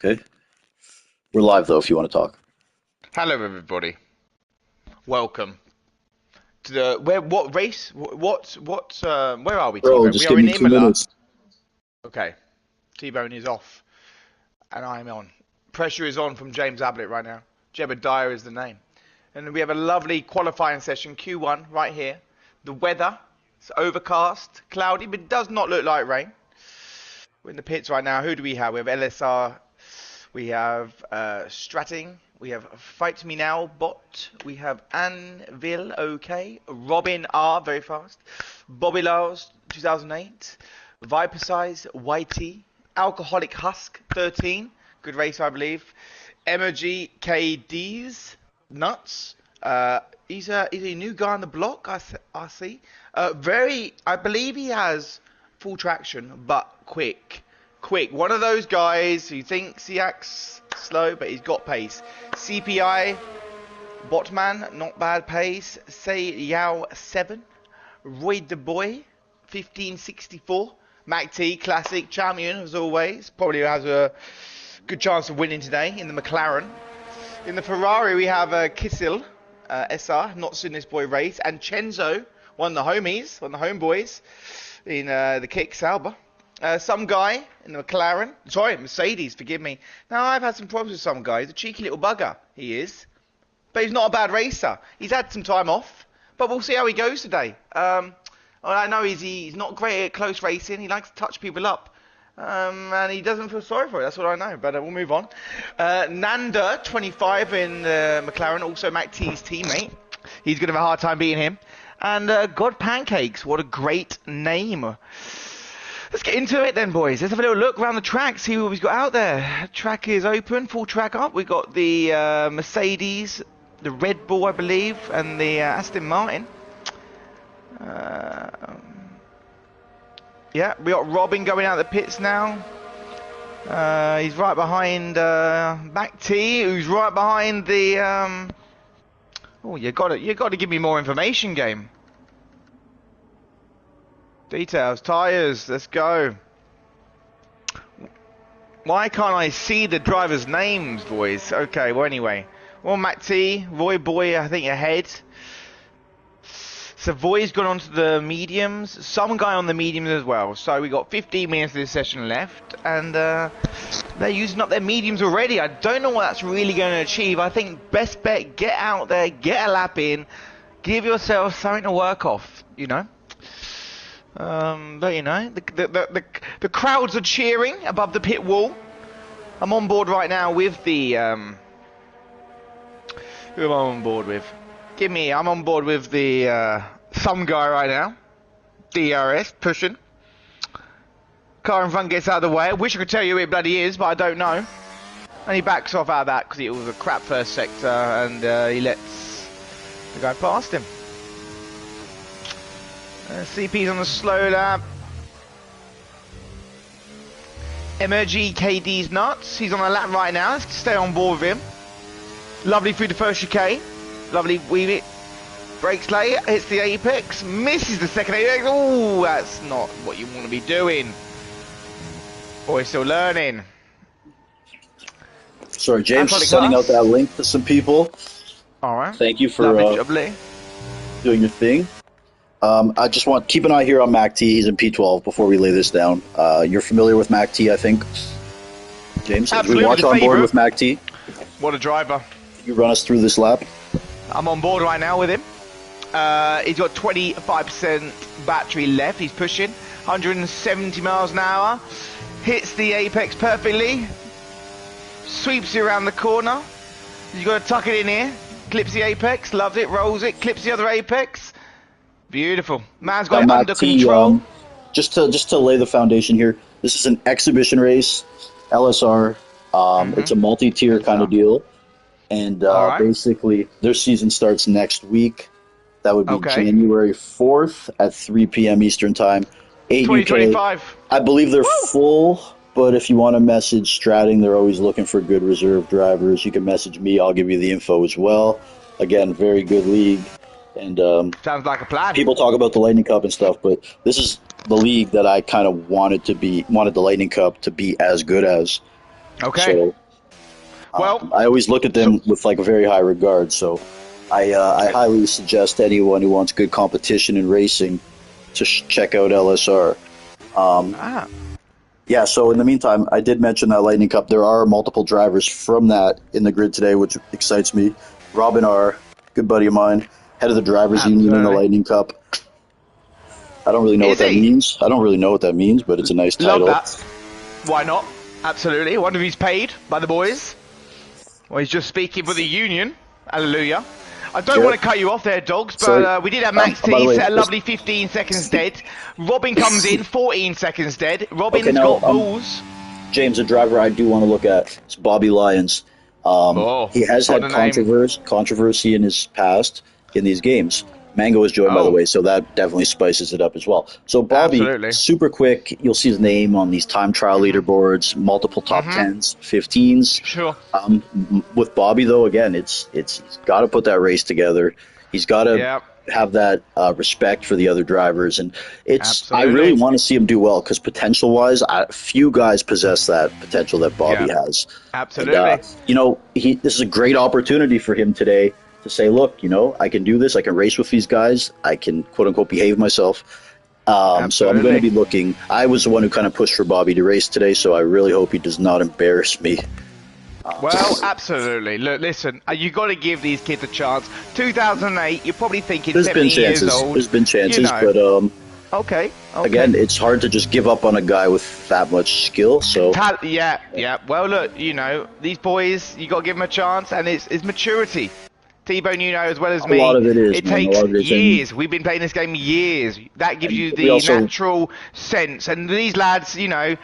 Okay. We're live though if you want to talk. Hello, everybody. Welcome to the what race? Where are we, Bro, T-Bone? We just are give in me two Imola. minutes. Okay, T-Bone is off, and I'm on. Pressure is on from James Ablett right now. Jebediah is the name, and we have a lovely qualifying session Q1 right here. The weather, it's overcast, cloudy, but it does not look like rain. We're in the pits right now. Who do we have? We have LSR. We have Stratting. We have Fight Me Now Bot. We have Anvil OK. Robin R very fast. Bobby Lars 2008. Viper Size YT. Alcoholic Husk 13. Good race I believe. Emoji KD's Nuts. He's a new guy on the block. I see. I believe he has full traction, but quick. One of those guys who thinks he acts slow, but he's got pace. CPI, Botman, not bad pace. Say Yao 7. Roy the Boy, 1564. Mac T, classic champion as always. Probably has a good chance of winning today in the McLaren. In the Ferrari, we have Kissil, SR, not seen this boy race. And Chenzo, one of the homeboys, in the Kick Sauber. Some guy in the McLaren, sorry, Mercedes, forgive me. Now, I've had some problems with some guy. He's a cheeky little bugger, he is. But he's not a bad racer. He's had some time off, but we'll see how he goes today. I know he's not great at close racing. He likes to touch people up. And he doesn't feel sorry for it, that's what I know. But we'll move on. Nanda, 25 in McLaren, also Mac T's teammate. He's going to have a hard time beating him. And God Pancakes, what a great name. Let's get into it then, boys. Let's have a little look around the track, see what we've got out there. Track is open, full track up. We've got the Mercedes, the Red Bull, I believe, and the Aston Martin. Yeah, we got Robin going out of the pits now. He's right behind Mac T, who's right behind the... Oh, you got to give me more information, game. Details, tyres, let's go. Why can't I see the drivers' names, boys? Okay, well anyway. Well, Matt T, Roy Boy, I think ahead. Savoy's gone on to the mediums. Some guy on the mediums as well. So we got 15 minutes of this session left. And they're using up their mediums already. I don't know what that's really going to achieve. I think best bet, get out there, get a lap in. Give yourself something to work off, you know. But you know, the crowds are cheering above the pit wall. I'm on board right now with the who am I on board with? I'm on board with the some guy right now. DRS pushing. Car in front gets out of the way. I wish I could tell you who it bloody is, but I don't know. And he backs off out of that because it was a crap first sector, and he lets the guy past him. CP's on the slow lap. Emergy KD's nuts. He's on a lap right now. Let's stay on board with him. Lovely through the first chicane. Lovely weave it. Brakes late. Hits the apex. Misses the second apex. Oh, that's not what you want to be doing. Boy's still learning. Sorry, James, just sending out that link to some people. Alright. Thank you for doing your thing. I just want keep an eye here on Mac T. He's in P12 before we lay this down. You're familiar with Mac T, I think. James, absolutely, we watch on board with Mac T. What a driver. Can you run us through this lap? I'm on board right now with him. He's got 25% battery left. He's pushing 170 miles an hour. Hits the apex perfectly. Sweeps you around the corner. You've got to tuck it in here. Clips the apex. Loves it. Rolls it. Clips the other apex. Beautiful. Man's got it under control. Just to lay the foundation here, this is an exhibition race, LSR. It's a multi-tier kind of deal. And basically, their season starts next week. That would be January 4th at 3 p.m. Eastern Time. 8 2025. UK. I believe they're full, but if you want to message Stratting, they're always looking for good reserve drivers. You can message me. I'll give you the info as well. Again, very good league. And sounds like a plan. People talk about the Lightning Cup and stuff, but this is the league that I kind of wanted the Lightning Cup to be as good as. Okay. So Well, I always look at them with like a very high regard. So I highly suggest anyone who wants good competition in racing to check out LSR. ah, Yeah, so in the meantime, I did mention that Lightning Cup. There are multiple drivers from that in the grid today, which excites me. Robin R., good buddy of mine, head of the drivers union in the absolutely. Lightning Cup. I don't really know what Is that he? means. I don't really know what that means, but it's a nice Love title. that. Why not? Absolutely. Wonder if he's paid by the boys. Well, he's just speaking for the union. Hallelujah. I don't want to cut you off there, Dogs, Sorry. but we did have Max By the T way, set a lovely 15 seconds dead. Robin comes in, 14 seconds dead. Robin's now, got balls. James, a driver I do want to look at is Bobby Lyons. He has had controversy in his past in these games. Mango is joined, by the way, so that definitely spices it up as well. So Bobby, super quick, you'll see his name on these time trial leaderboards, multiple top 10s, 15s. Sure. With Bobby, though, again, he's got to put that race together. He's got to have that respect for the other drivers, and I really want to see him do well because potential-wise, few guys possess that potential that Bobby has. Absolutely. And, this is a great opportunity for him today to say, look, I can do this. I can race with these guys. I can, quote unquote, behave myself. So I'm going to be looking. I was the one who kind of pushed for Bobby to race today, so I really hope he does not embarrass me. Well, absolutely. Look, listen, you got to give these kids a chance. 2008, you're probably thinking 17 years old. There's been chances, but okay. Again, it's hard to just give up on a guy with that much skill. So yeah. Well, look, these boys, you got to give them a chance, and it's maturity. T-Bone, as well as me. A lot of it is. It takes years. We've been playing this game years. That gives you the natural sense. And these lads, quickly,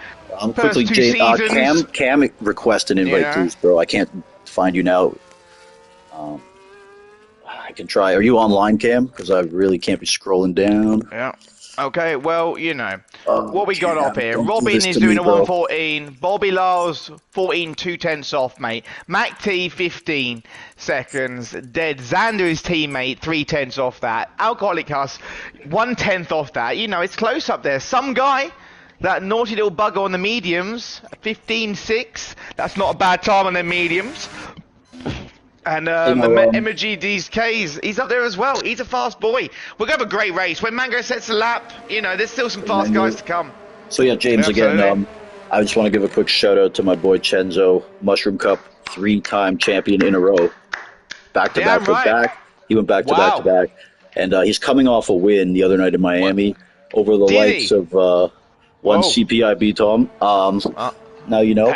first 2 seasons. Cam request an invite, please, bro. I can't find you now. I can try. Are you online, Cam? Because I really can't be scrolling down. Yeah. Okay, well, what we got off here. Robin is doing a 114. Bobby Lars, 14, 2/10 off, mate. Mac T, 15 seconds. Dead. Xander, his teammate, 3/10 off that. Alcoholic Huss, 1/10 off that. It's close up there. Some guy, that naughty little bugger on the mediums, 15-6. That's not a bad time on the mediums. And MGD's K's, he's up there as well. He's a fast boy. We're going to have a great race. When Mango sets the lap, there's still some fast guys to come. So, yeah, James, again, I just want to give a quick shout-out to my boy Chenzo, Mushroom Cup, 3-time champion in a row. Back-to-back to back. He went back-to-back to back. And he's coming off a win the other night in Miami over the likes of one CPI Tom. Now you know.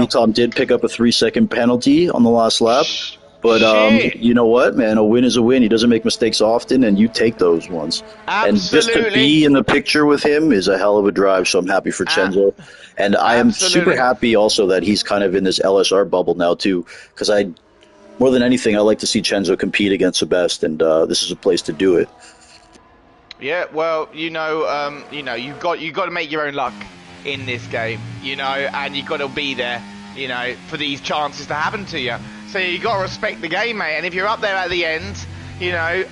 Tom did pick up a 3-second penalty on the last lap, but you know what, man? A win is a win. He doesn't make mistakes often, and you take those ones. Absolutely. And just to be in the picture with him is a hell of a drive, so I'm happy for Chenzo. And I am super happy also that he's kind of in this LSR bubble now, too, because more than anything, I like to see Chenzo compete against the best, and this is a place to do it. Yeah, well, you've got to make your own luck in this game, and you've got to be there, for these chances to happen to you. So you got to respect the game, mate. And if you're up there at the end,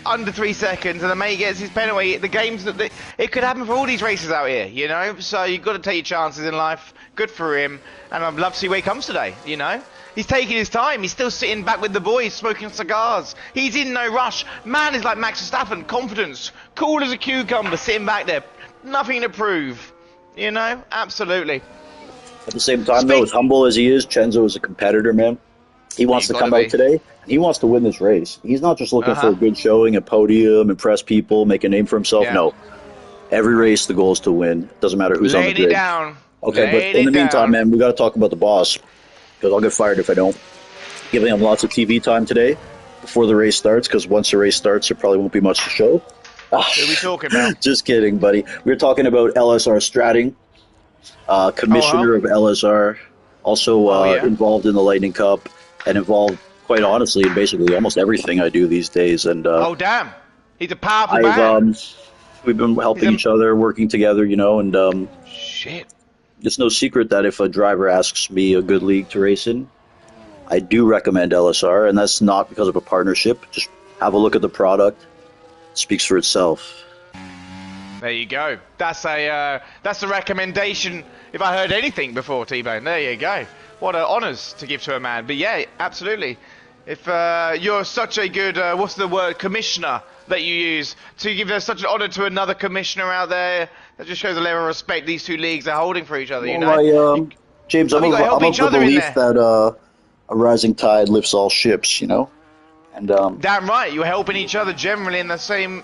under 3 seconds, and the mate gets his penalty, the game's it could happen for all these races out here, So you've got to take your chances in life. Good for him, and I'd love to see where he comes today. He's taking his time. He's still sitting back with the boys, smoking cigars. He's in no rush. Man is like Max Verstappen, confidence, cool as a cucumber, sitting back there, nothing to prove. Absolutely. At the same time, though, as humble as he is, Chenzo is a competitor, man. He wants to come out today, and he wants to win this race. He's not just looking for a good showing, a podium, impress people, make a name for himself. No. Every race, the goal is to win. Doesn't matter who's on the grid. Okay, but in the meantime, man, we got to talk about the boss, because I'll get fired if I don't. Giving him lots of TV time today before the race starts, because once the race starts, there probably won't be much to show. Who are we talking about? Just kidding, buddy. We're talking about LSR Stratting, commissioner of LSR, also involved in the Lightning Cup, and involved, quite honestly, in basically almost everything I do these days. And damn, he's a powerful man. We've been helping each other, working together, and shit. It's no secret that if a driver asks me a good league to race in, I do recommend LSR, and that's not because of a partnership. Just have a look at the product. Speaks for itself. There you go. That's a recommendation if I heard anything before, T-Bone. There you go. What honours to give to a man. But yeah, absolutely. If you're such a good, what's the word, commissioner that you use to give such an honour to another commissioner out there, that just shows the level of respect these two leagues are holding for each other. You know, James, I'm of the belief that a rising tide lifts all ships. You know, and damn right, you're helping each other generally in the same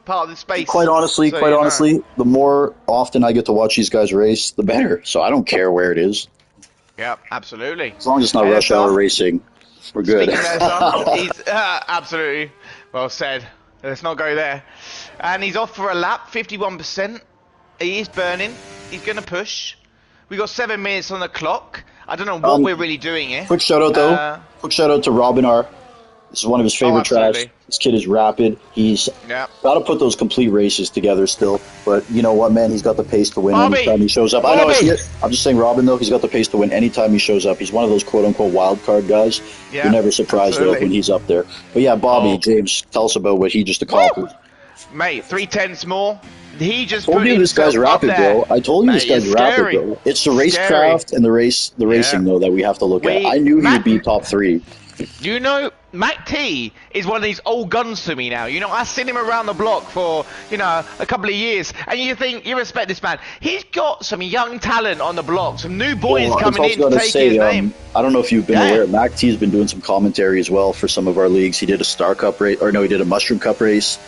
part of the space. Quite honestly, the more often I get to watch these guys race, the better. So I don't care where it is. Yeah, absolutely. As long as it's not rush hour racing, we're good. Absolutely. Well said. Let's not go there. And he's off for a lap, 51%. He is burning. He's going to push. We got 7 minutes on the clock. I don't know what we're really doing here. Quick shout out though. Quick shout out to Robin R. This is one of his favorite tracks. This kid is rapid. He's got to put those complete races together still. But you know what, man? He's got the pace to win anytime he shows up. I know. I'm just saying, Robin, though, he's got the pace to win anytime he shows up. He's one of those quote-unquote wild card guys. Yeah, you're never surprised, though, when he's up there. But yeah, Bobby, James, tell us about what he just accomplished. Mate, 3/10 more. He just told you this guy's rapid, bro. I told you this guy's rapid, bro. It's the racecraft and the racing, though, that we have to look at. I knew he would be top 3. You know, Mac T is one of these old guns to me now. You know, I've seen him around the block for, you know, a couple of years. And you think, you respect this man. He's got some young talent on the block. Some new boys coming in to take his name. I don't know if you've been aware. Mac T has been doing some commentary as well for some of our leagues. He did a Star Cup race, or no, he did a Mushroom Cup race.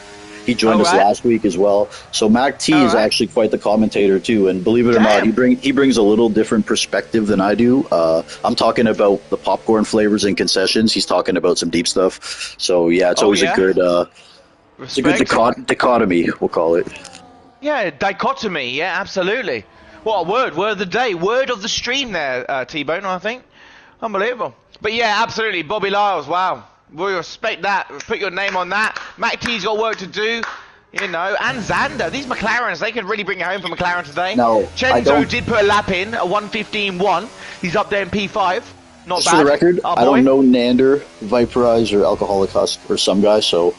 He joined us last week as well. So Mac T is actually quite the commentator too, and believe it or not, he brings a little different perspective than I do. I'm talking about the popcorn flavors and concessions. He's talking about some deep stuff. So yeah, it's always a good dichotomy, we'll call it. Yeah, dichotomy. Yeah, absolutely. What a word! Word of the day, word of the stream there, T-Bone. I think unbelievable. But yeah, absolutely, Bobby Lyles. Wow. We respect that. Put your name on that. Mac T's got work to do, you know, and Xander. These McLarens, they could really bring it home for McLaren today. No, Chenzo did put a lap in, a 1:15.1. He's up there in P5. Not just bad. For the record, I don't know Nander, Viperize, or Alcoholic Husk, or some guy, so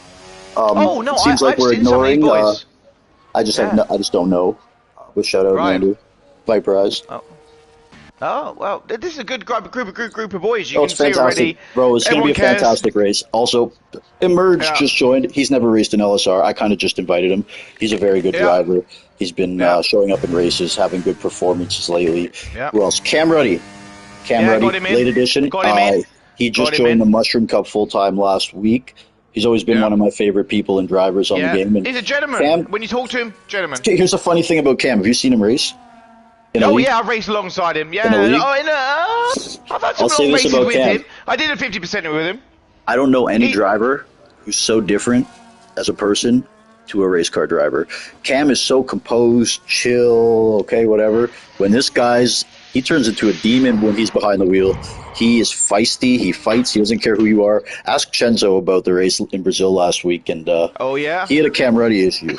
it seems like we're ignoring. I just don't know. But shout out Nander, Viperize. Oh, well, this is a good group of boys. You it's fantastic. Bro, it's going to be a fantastic race. Also, Emerge just joined. He's never raced an LSR. I kind of just invited him. He's a very good driver. He's been showing up in races, having good performances lately. Who else? Cam Ruddy. Late edition. He just joined the Mushroom Cup full-time last week. He's always been one of my favorite people and drivers on the game. And he's a gentleman. When you talk to him, gentleman. Here's a funny thing about Cam. Have you seen him race? I've raced alongside him. Yeah, I've had some long races with him. I did a 50% with him. I don't know any driver who's so different as a person to a race car driver. Cam is so composed, chill, okay, whatever. When this he turns into a demon when he's behind the wheel. He is feisty. He fights. He doesn't care who you are. Ask Chenzo about the race in Brazil last week, and he had a Cam Ruddy issue.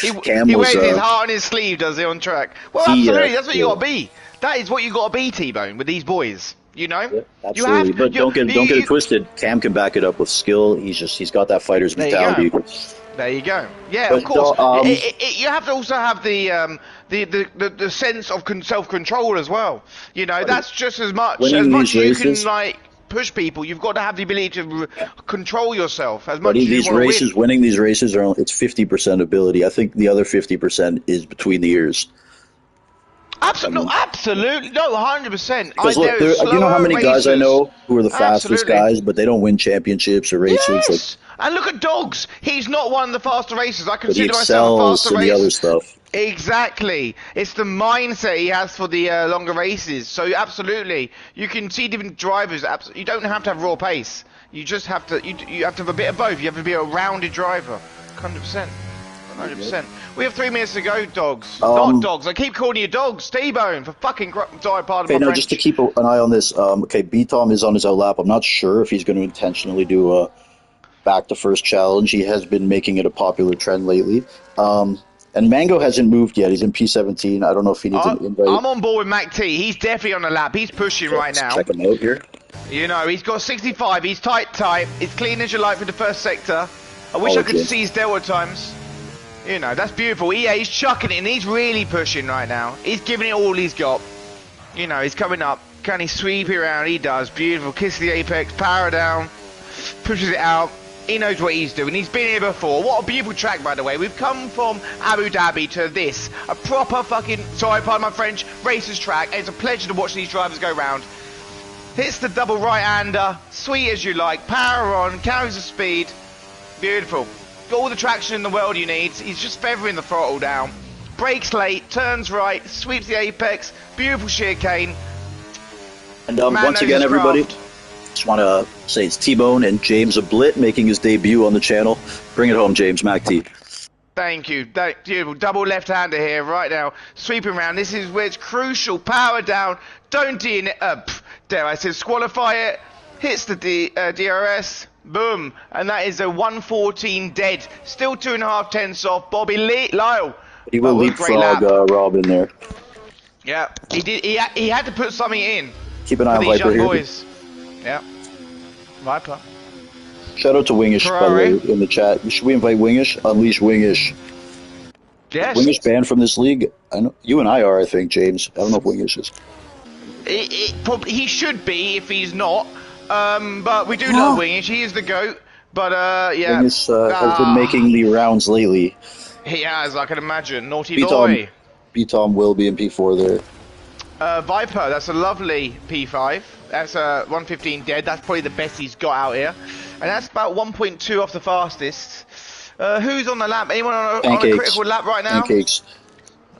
He wears his heart on his sleeve, does he, on track? Well, absolutely. That's what you got to be. That is what you got to be, T-Bone, with these boys. You know, absolutely. But don't get it twisted. Cam can back it up with skill. He's got that fighter's mentality. There you go. Yeah, of course. You have to also have the sense of self-control as well. You know, that's just as much as you can push people. You've got to have the ability to control yourself as much as you want to win. Winning these races it's 50% ability. I think the other 50% is between the ears. Absolutely, 100%. Because look, do you know how many guys I know who are the fastest guys, but they don't win championships or races? Yes. And look at Dogs. He's not one of the faster racers. I consider myself a faster racer. The other stuff. Exactly. It's the mindset he has for the longer races. So absolutely, you can see different drivers. You don't have to have raw pace. You just have to. You have to have a bit of both. You have to be a rounded driver. 100%. 100%. We have 3 minutes to go, Dogs. Not Dogs. I keep calling you Dogs. T-Bone, for fucking pardon my French. Just to keep an eye on this. B-Tom is on his outlap. I'm not sure if he's going to intentionally do a back to first challenge. He has been making it a popular trend lately. And Mango hasn't moved yet. He's in P17. I don't know if he needs an invite. I'm on board with Mac T. He's definitely on the lap. He's pushing right now. Check him out here. You know, he's got 65. He's tight. He's clean as you like for the first sector. I wish I could see his delta times. You know, that's beautiful. He's chucking it and he's really pushing right now. He's giving it all he's got. You know, he's coming up. Can he sweep it around? He does. Beautiful. Kiss the apex. Power down. Pushes it out. He knows what he's doing. He's been here before. What a beautiful track, by the way. We've come from Abu Dhabi to this. A proper fucking, sorry, pardon my French, racer's track. And it's a pleasure to watch these drivers go round. Hits the double right-hander. Sweet as you like. Power on. Carries the speed. Beautiful. Got all the traction in the world you need. He's just feathering the throttle down. Brakes late. Turns right. Sweeps the apex. Beautiful chicane. And once again, everybody, just want to say it's T-Bone and James Ablit making his debut on the channel. Bring it home, James. Mac T. Thank you. Beautiful. Double left-hander here right now. Sweeping around. This is where it's crucial. Power down. Don't dare I say squalify it. Hits the DRS. Boom. And that is a 114 dead. Still 2.5 tenths off. Bobby Lyle. He will leapfrog Robin there. Yeah. He did. He had to put something in. Keep an eye on Viper here. Boys. Yeah. Viper. Shout out to Wingish, by the way, in the chat. Should we invite Wingish? Unleash Wingish. Yes. Wingish banned from this league? I know you and I are, I think, James. I don't know if Wingish is. He should be if he's not. But we do love Wingish. He is the GOAT. But, yeah. Wingish has been making the rounds lately. He has, I can imagine. Naughty boy. B-Tom will be in P4 there. Viper, that's a lovely P5. That's a 115 dead. That's probably the best he's got out here. And that's about 1.2 off the fastest. Who's on the lap? Anyone on a critical lap right now? Pancakes.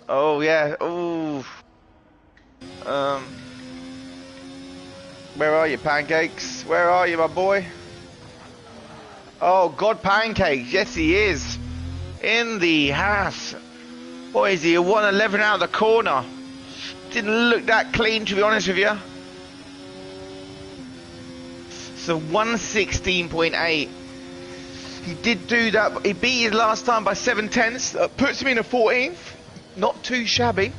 Oh, yeah. Ooh. Where are you, Pancakes? Where are you, my boy? Oh, God, Pancakes. Yes, he is. In the house. What is he? A 111 out of the corner. Didn't look that clean, to be honest with you. So 116.8. He did do that. He beat his last time by 7 tenths. Puts him in a 14th. Not too shabby.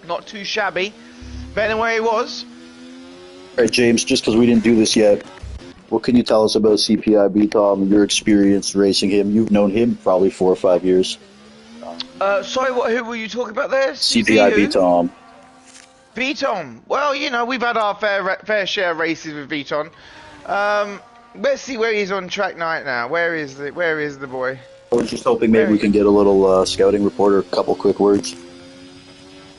Not too shabby. Better than where he was. All right, James, just because we didn't do this yet, what can you tell us about CPI B-Tom and your experience racing him? You've known him probably 4 or 5 years. Sorry, who were you talking about there? CPI B-Tom. B-Tom. Well, you know, we've had our fair share of races with B-Tom. Let's see where he's on track night now. Where is the boy? I was just hoping maybe we can get a little scouting report or a couple quick words.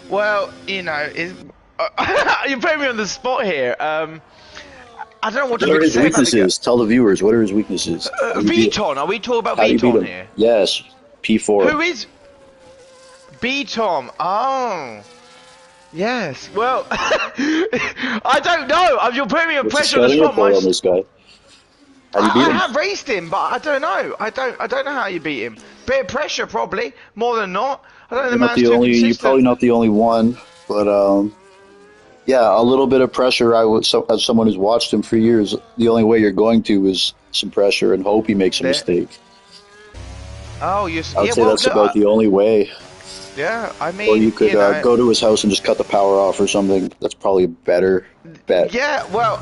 Well, you know, you're putting me on the spot here. I don't know what to say. What are his weaknesses? Tell the viewers, what are his weaknesses? B-Tom, are we talking about B-Tom here? Yes, P4. Who is B-Tom? Oh. Yes. Well, I don't know. You're putting me on pressure on the spot. On this guy. How do you beat him? I have raced him, but I don't know. I don't know how you beat him. Bit of pressure, probably more than not. I don't know. The man's too consistent. You're probably not the only one, but yeah, a little bit of pressure. As someone who's watched him for years, the only way you're going to is some pressure and hope he makes a mistake. Oh, I would say that's about the only way. Yeah, I mean, or you could go to his house and just cut the power off or something. That's probably a better bet. Yeah, well,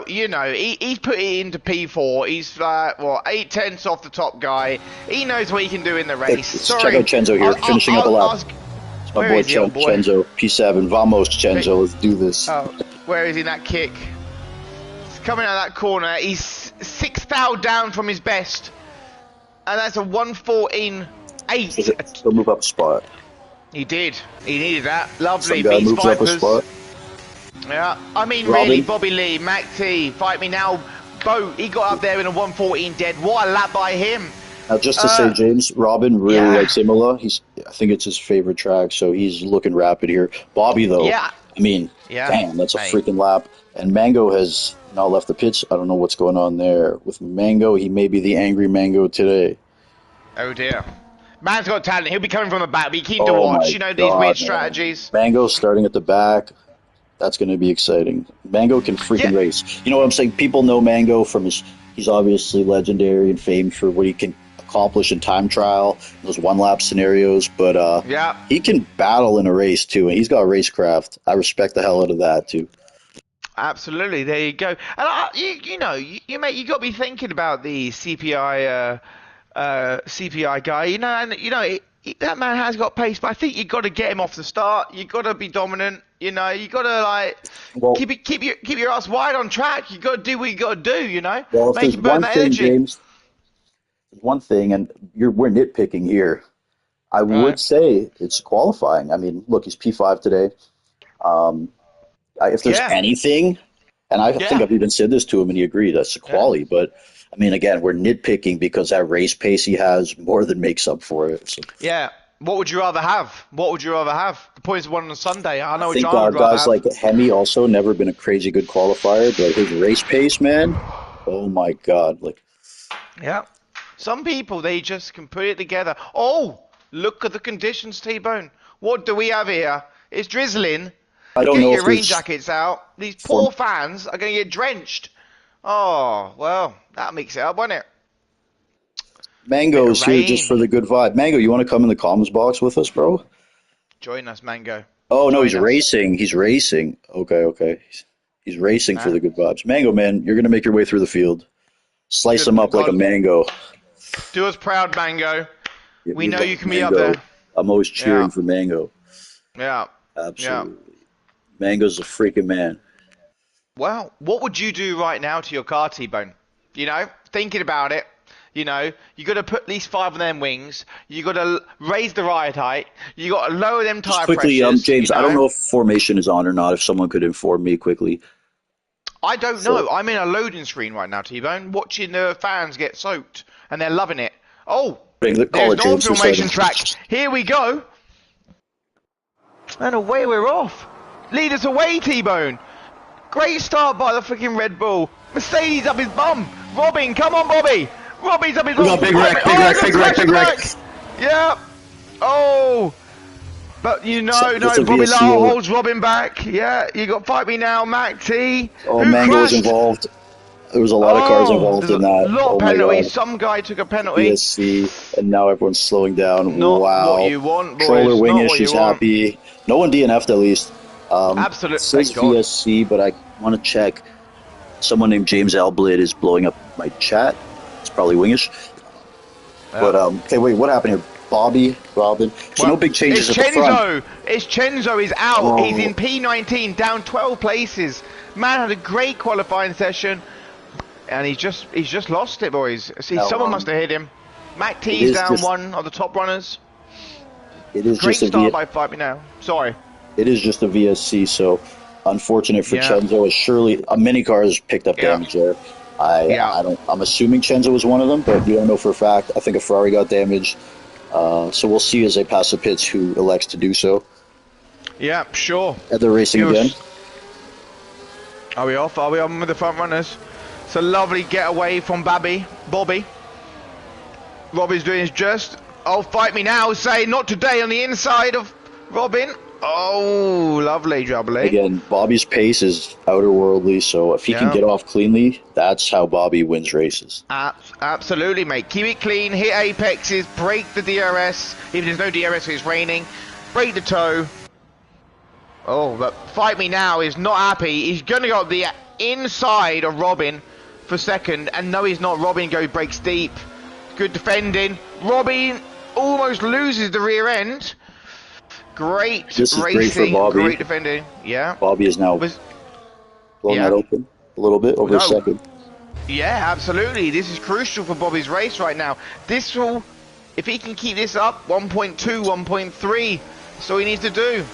you know, he's put it into P4. He's like, 8 tenths off the top guy. He knows what he can do in the race. Sorry. Check out Chenzo here, finishing up a lap. It's my boy Chenzo, P7. Vamos, Chenzo. Let's do this. Oh, where is he in that kick? He's coming out of that corner. He's 6 thou down from his best. And that's a 114.8. He'll move up a spot. He did. He needed that. Lovely. Some guy moves up a spot. Yeah. I mean, really, Bobby Lee, Mac T, Fight Me Now, Bo, he got up there in a 114 dead. What a lap by him. Now, just to say, James, Robin really likes IMOLA. I think it's his favorite track, so he's looking rapid here. Bobby, though, I mean, damn, that's a freaking lap. And Mango has now left the pits. I don't know what's going on there. With Mango, he may be the angry Mango today. Oh, dear. Man's got talent. He'll be coming from the back. Be keen to watch. You know, these weird strategies. Mango starting at the back. That's going to be exciting. Mango can freaking race. You know what I'm saying? People know Mango from he's obviously legendary and famed for what he can accomplish in time trial, those one-lap scenarios. But he can battle in a race, too. And he's got racecraft. I respect the hell out of that, too. Absolutely. There you go. And you know, you got to be thinking about the CPI CPI guy. That man has got pace, but I think you got to get him off the start. You got to be dominant. You got to Well, keep your ass wide on track. You got to do what you got to do. well, if Make there's him burn one that thing, energy. James, there's one thing, and we're nitpicking here. I would Right. say it's qualifying. I mean, look, he's P5 today. Um, if there's Yeah. anything, and I think Yeah. I've even said this to him, and he agreed, that's the Yeah. quality. But I mean, again, we're nitpicking because that race pace he has more than makes up for it. So Yeah. What would you rather have? What would you rather have? The points won on Sunday. I I know what think John would rather guys have. like Hemi also never been a crazy good qualifier, but his race pace, man, oh my God! Like Yeah. Some people, they just can put it together. Oh, look at the conditions, T-Bone. What do we have here? It's drizzling. I don't Get know your if rain there's jackets out. These for poor fans are going to get drenched. Oh, well, that makes it up, won't it? Bit of Mango's here just rain. for the good vibe. Mango, you want to come in the comms box with us, bro? Join us, Mango. Oh no, he's Join us. racing. He's racing. Okay, okay. He's racing for Huh? the good vibes. Mango, man, you're gonna make your way through the field. Slice him up like a God, mango. do us proud, Mango. Give We me know love, you can be up Mango. there. I'm always Yeah, cheering for Mango. yeah, yeah. Absolutely. Mango's a freaking man. Well, what would you do right now to your car, T-Bone? Thinking about it. You got to put at least 5 of them wings. You got to raise the ride height. You got to lower them Just tire quickly, pressures. James, I don't know if formation is on or not. If someone could inform me quickly. I don't So, know. I'm in a loading screen right now, T-Bone, watching the fans get soaked, and they're loving it. Oh, call there's it, no James. We're starting. formation track. Here we go, and away we're off. Lead us away, T-Bone. Great start by the freaking Red Bull. Mercedes up his bum. Robin, come on, Bobby. Robbie's up his We bum. got big Fight wreck, me. big Oh, wreck, the big wreck, big wreck. flashback. Yeah. Oh. But That's a Bobby VSC. Lara holds Robin back. Yeah, you got Fight Me Now, Mac T. Oh, Who Mango was crashed? involved. There was a lot of cars Oh, involved there's in a that. lot of Oh my penalties. God. Some guy took a penalty. VSC, and now everyone's slowing down. Not what Wow. you want, Troller boys. Not Wingish what is you want. happy. No one DNF'd at least. It Absolute. says Thank God. VSC, but I want to check. Someone named James Alblit is blowing up my chat. It's probably Wingish. Yeah. But okay, wait, what happened here? Bobby, Robin. So no Well, big it's changes at the front. Chenzo. It's Chenzo is out. He's Oh, in P19, down 12 places. Man had a great qualifying session, and he's just lost it, boys. See, now someone must have hit him. Mac it T's is down just one of the top runners. it is Great just a start V. by Fight Me Now. Sorry. It is just a VSC, so unfortunate for Yeah. Chenzo. As surely a mini car has picked up Yeah. damage there. I Yeah. I don't. I'm assuming Chenzo was one of them, but we don't know for a fact. I think a Ferrari got damaged. So we'll see as they pass the pits who elects to do so. Yeah. Sure. And they're racing again. Are we off? Are we on with the front runners? It's a lovely getaway from Bobby. Robbie's doing his just. Oh, Fight Me Now, say not today on the inside of Robin. Oh, lovely, jubbly. Again, Bobby's pace is outer worldly, so if he can Yeah. get off cleanly, that's how Bobby wins races. Absolutely, mate. Keep it clean, hit apexes, break the DRS. If there's no DRS, it's raining. Break the toe. Oh, but Fight Me Now is not happy. He's going to go up the inside of Robin for second. And no, he's not. Robin breaks deep. Good defending. Robin almost loses the rear end. Great This is racing. great for Bobby. Great defending. Yeah. Bobby is now blowing Yeah. that open a little bit over a second. Yeah, absolutely. This is crucial for Bobby's race right now. This will, if he can keep this up, 1.2, 1.3. That's all he needs to do.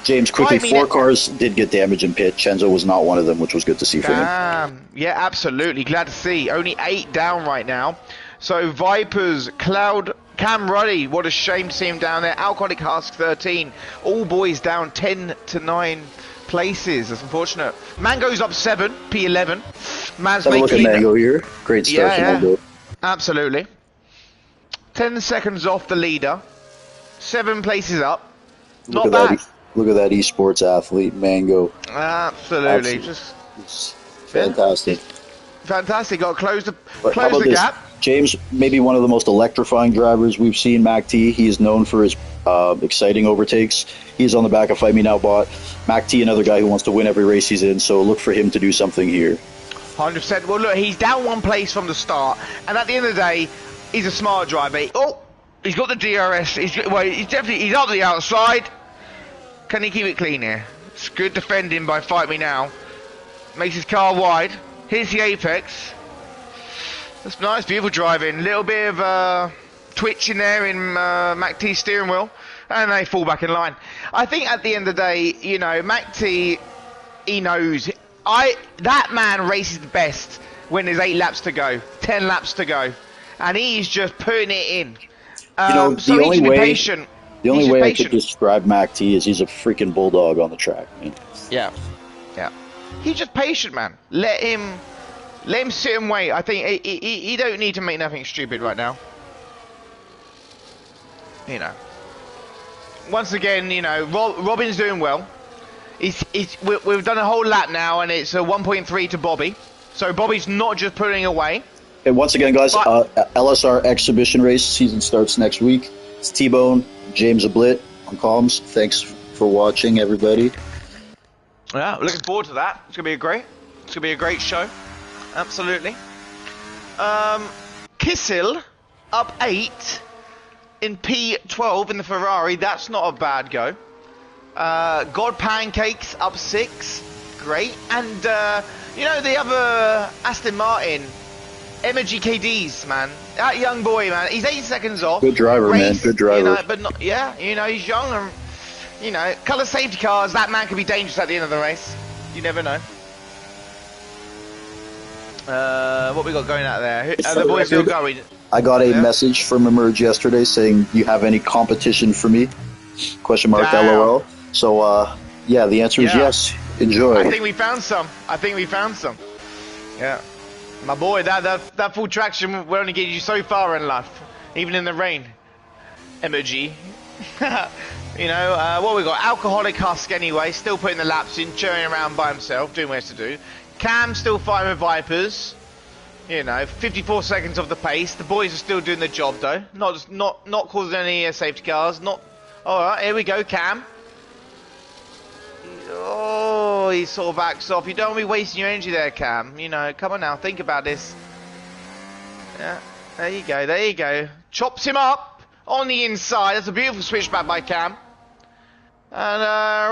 James, quickly, Fight Me 4 Now. cars did get damage in pit. Chenzo was not one of them, which was good to see for him. Yeah, absolutely. Glad to see. Only 8 down right now. So Vipers, Cloud, Cam Ruddy. What a shame to see him down there. Alcoholic Husk 13. All boys down 10 to 9 places. That's unfortunate. Mango's up 7, P11. Man's Have a look at making Mango here. Great start from Mango. Absolutely. 10 seconds off the leader. 7 places up. Look Not at bad. that. Look at that esports athlete, Mango. Absolutely. It's fantastic. Fantastic. Got to close the But how about gap. James, maybe one of the most electrifying drivers we've seen, Mac T. He is known for his exciting overtakes. He's on the back of Fight Me Now bot. Mac T, another guy who wants to win every race he's in, so look for him to do something here. 100%. Well, look, he's down 1 place from the start, and at the end of the day, He's a smart driver. Oh, he's got the DRS. He's up the outside. Can he keep it clean here? It's good defending by Fight Me Now. Makes his car wide. Here's the apex. That's nice, beautiful driving. Little bit of twitch in there in Mac T's steering wheel, and they fall back in line. I think at the end of the day, you know, Mac T, he knows. That man races the best when there's 8 laps to go, 10 laps to go, and he's just putting it in. You know, so the only way, patient. The only way I could describe Mac T is he's a freaking bulldog on the track, man. Yeah. He's just patient, man. Let him sit and wait. I think he don't need to make nothing stupid right now. You know. Once again, you know, Robin's doing well. We've done a whole lap now, and it's a 1.3 to Bobby. So Bobby's not just putting away. And once again, guys, LSR exhibition race season starts next week. It's T-Bone, James Ablit on comms. Thanks for watching, everybody. Yeah, looking forward to that. It's gonna be a great show. Absolutely. Kissel up 8 in P12 in the Ferrari. That's not a bad go. God Pancakes up 6. Great. And you know, the other Aston Martin, Emoji KDs, man. That young boy, man. He's 8 seconds off. Good driver, man. Good driver. You know, but not, yeah, you know, he's young and, you know, colour safety cars. That man could be dangerous at the end of the race. You never know. What we got going out there? The boys still going. I got a message from Emerge yesterday saying, "You have any competition for me?" Question mark, LOL. So, yeah, the answer is yes. Enjoy. I think we found some. Yeah. My boy, that full traction will only get you so far in life, even in the rain. Emoji. You know, what we got? Alcoholic Husk anyway, still putting the laps in, churning around by himself, doing what he has to do. Cam still fighting with Vipers. You know, 54 seconds off the pace. The boys are still doing the job though. Not causing any safety cars. Alright, here we go, Cam. Oh, he sort of backs off. You don't want to be wasting your energy there, Cam. You know, come on now, think about this. Yeah, there you go. Chops him up on the inside. That's a beautiful switchback by Cam. And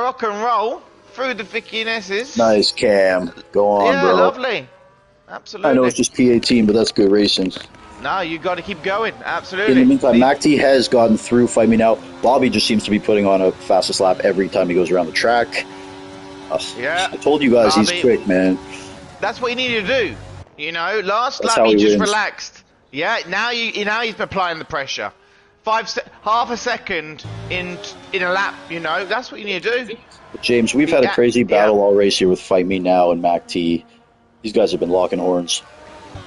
rock and roll through the thickinesses. Nice, Cam. Go on, bro. Yeah, lovely. Absolutely. I know it's just P18, but that's good racing. No, you got to keep going. Absolutely. In the meantime, Mac T has gotten through Fight Me Now. Bobby just seems to be putting on a fastest lap every time he goes around the track. Yeah. I told you guys Bobby, he's quick, man. That's what you need to do. You know, last lap he just relaxed. Yeah, now he's applying the pressure. Half a second in a lap, you know, that's what you need to do. But James, we've had a crazy battle all race here with Fight Me Now and Mac T. These guys have been locking horns.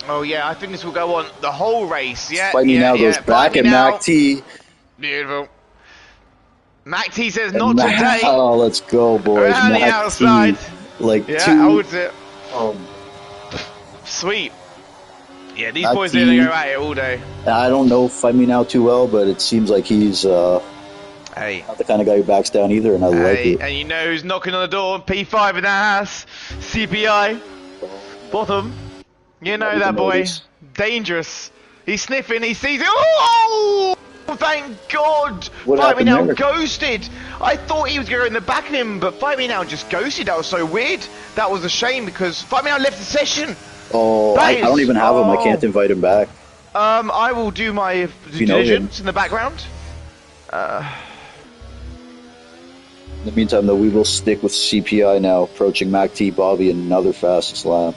Oh yeah, I think this will go on the whole race. Yeah, Fight Me Now goes back at Mac T. Beautiful. Mac T says not today. Oh, let's go, boys. Around the outside. Like holds it. Sweet. Yeah, these boys are gonna go at it all day. I don't know Fight Me Now too well, but it seems like he's not the kind of guy who backs down either, and I like it. And you know who's knocking on the door? P5 in the house. CPI. Bottom. You know that boy. Dangerous. He's sniffing, he sees it. Oh! Thank God! Fight Me Now ghosted! I thought he was going to go in the back of him, but Fight Me Now just ghosted. That was so weird. That was a shame because Fight Me Now left the session. Oh, I don't even have him. I can't invite him back. I will do my due diligence in the background. In the meantime, though, we will stick with CPI now, approaching Mac T, Bobby, another fastest lap.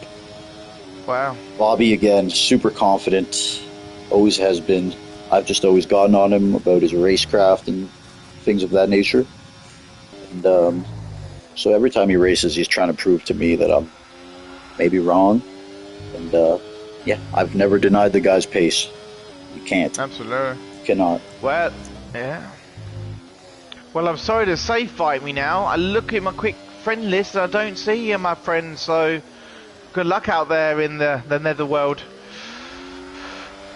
Wow. Bobby, again, super confident. Always has been. I've just always gotten on him about his racecraft and things of that nature. And so every time he races, he's trying to prove to me that I'm maybe wrong. And yeah, I've never denied the guy's pace. You can't. Absolutely. You cannot. Well, yeah. Well, I'm sorry to say, Fight Me Now. I look at my quick friend list and I don't see you, my friend. So good luck out there in the netherworld.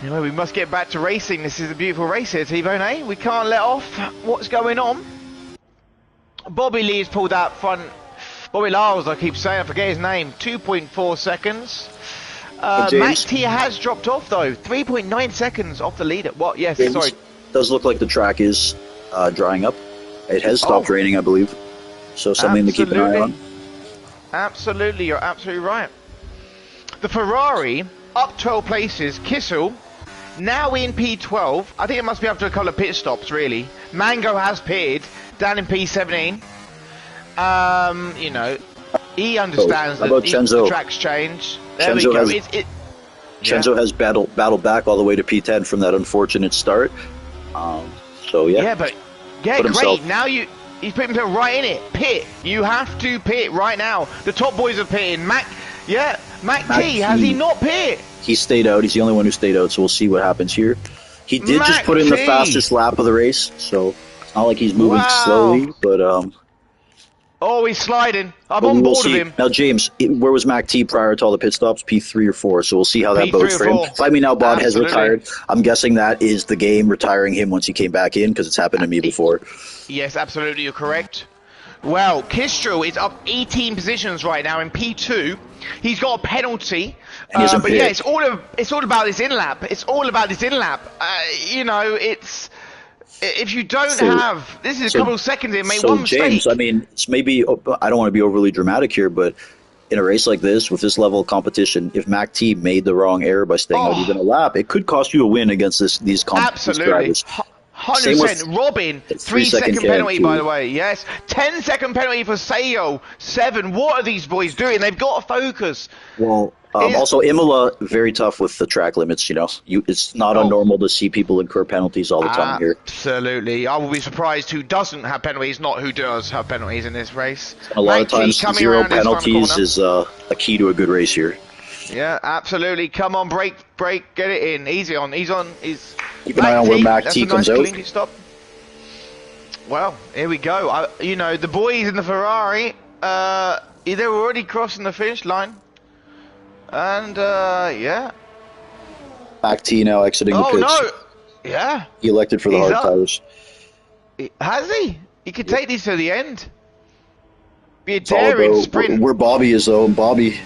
You know, we must get back to racing. This is a beautiful race here, T-Bone, eh? We can't let off what's going on. Bobby Lee's pulled out front. Bobby Lyles, I keep saying, I forget his name. 2.4 seconds. Mac James, T has dropped off though. 3.9 seconds off the leader. What? Yes, James, sorry. does look like the track is drying up. It has stopped raining, I believe. So something to keep an eye on. Absolutely, you're absolutely right. The Ferrari up 12 places. Kissel now in P12. I think it must be after a couple of pit stops, really. Mango has pitted down in P17. You know, he understands that the track's changed. There we go. Chenzo has battled back all the way to P10 from that unfortunate start. So yeah. Yeah, but great. Now he's put himself right in it. Pit. You have to pit right now. The top boys are pitting. Mac T, has he not pit? He stayed out. He's the only one who stayed out, so we'll see what happens here. He did just put in the fastest lap of the race, so it's not like he's moving slowly, but oh, he's sliding. I'm on board with him. Now, James, where was Mac T prior to all the pit stops? P3 or 4, so we'll see how that bodes for him. Fly Now Bod has retired. I'm guessing that is the game retiring him once he came back in, because it's happened to me before. Yes, absolutely, you're correct. Well, Kistro is up 18 positions right now in P2. He's got a penalty, but yeah, it's all about this in lap. It's all about this in lap. You know, it's if you don't have this is a couple of seconds in, make one mistake. James, I mean, it's maybe I don't want to be overly dramatic here, but in a race like this with this level of competition, if Mac T made the wrong error by staying out even a lap, it could cost you a win against these drivers. 100%. Robin, 3-second penalty, by the way. Yes. 10-second penalty for Sayo. 7. What are these boys doing? They've got to focus. Well, also Imola, very tough with the track limits. You know, it's not unnormal to see people incur penalties all the time here. Absolutely. I will be surprised who doesn't have penalties, not who does have penalties in this race. A lot of times, 0 penalties is a key to a good race here. Yeah, absolutely. Come on, break, get it in. Easy on. He's keep an eye on where Mac T comes out. Stop. Well, here we go. You know, the boys in the Ferrari, they were already crossing the finish line. And, yeah. Mac T now exiting the pits. Oh, no. Yeah. He elected for the hard tires. Has he? He could take these to the end. Be a daring sprint. Where Bobby is, though. Bobby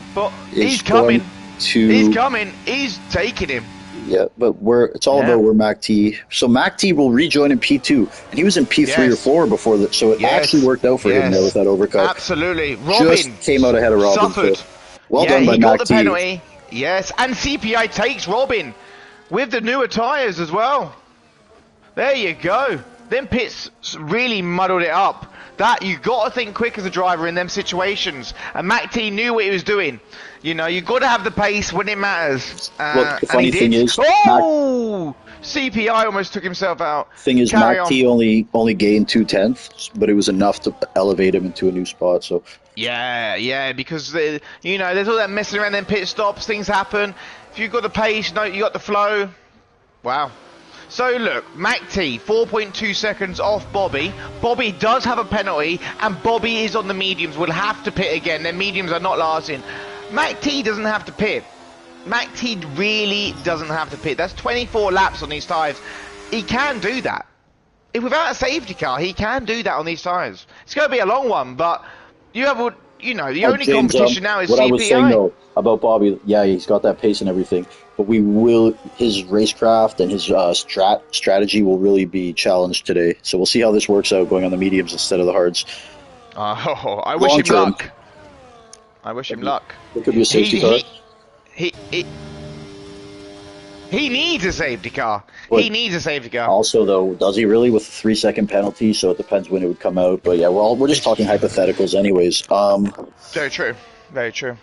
he's coming. He's coming. He's taking him. Yeah, but it's all about where Mac T. So Mac T will rejoin in P2, and he was in P3 or 4 before that. So it actually worked out for him there with that overcut. Absolutely, Robin just came out ahead of Robin. Suffered. So well done by Mac T. He got the penalty. Yes, and CPI takes Robin with the newer tyres as well. There you go. Them pits really muddled it up. That you got to think quick as a driver in them situations, and Mac T knew what he was doing. You know, you got to have the pace when it matters. Look, the funny thing is, CPI almost took himself out. Thing is, Mac T only gained 0.2, but it was enough to elevate him into a new spot. So yeah, because you know, there's all that messing around in pit stops. Things happen. If you've got the pace, you got the flow. Wow. So look, Mac T, 4.2 seconds off Bobby. Bobby does have a penalty, and Bobby is on the mediums. Will have to pit again. Their mediums are not lasting. Mac T doesn't have to pit. Mac T really doesn't have to pit. That's 24 laps on these tyres. He can do that. Without a safety car, he can do that on these tyres. It's going to be a long one, but the only competition now is what CPI. I was saying, though, about Bobby, yeah, he's got that pace and everything, but his racecraft and his strategy will really be challenged today. So we'll see how this works out going on the mediums instead of the hards. Oh, I wish him luck. I wish him luck. It could be a safety car. He needs a safety car. He needs a safety car. Also, though, does he really with a 3-second penalty? So it depends when it would come out. But yeah, we're just talking hypotheticals, anyways. Very true. Very true.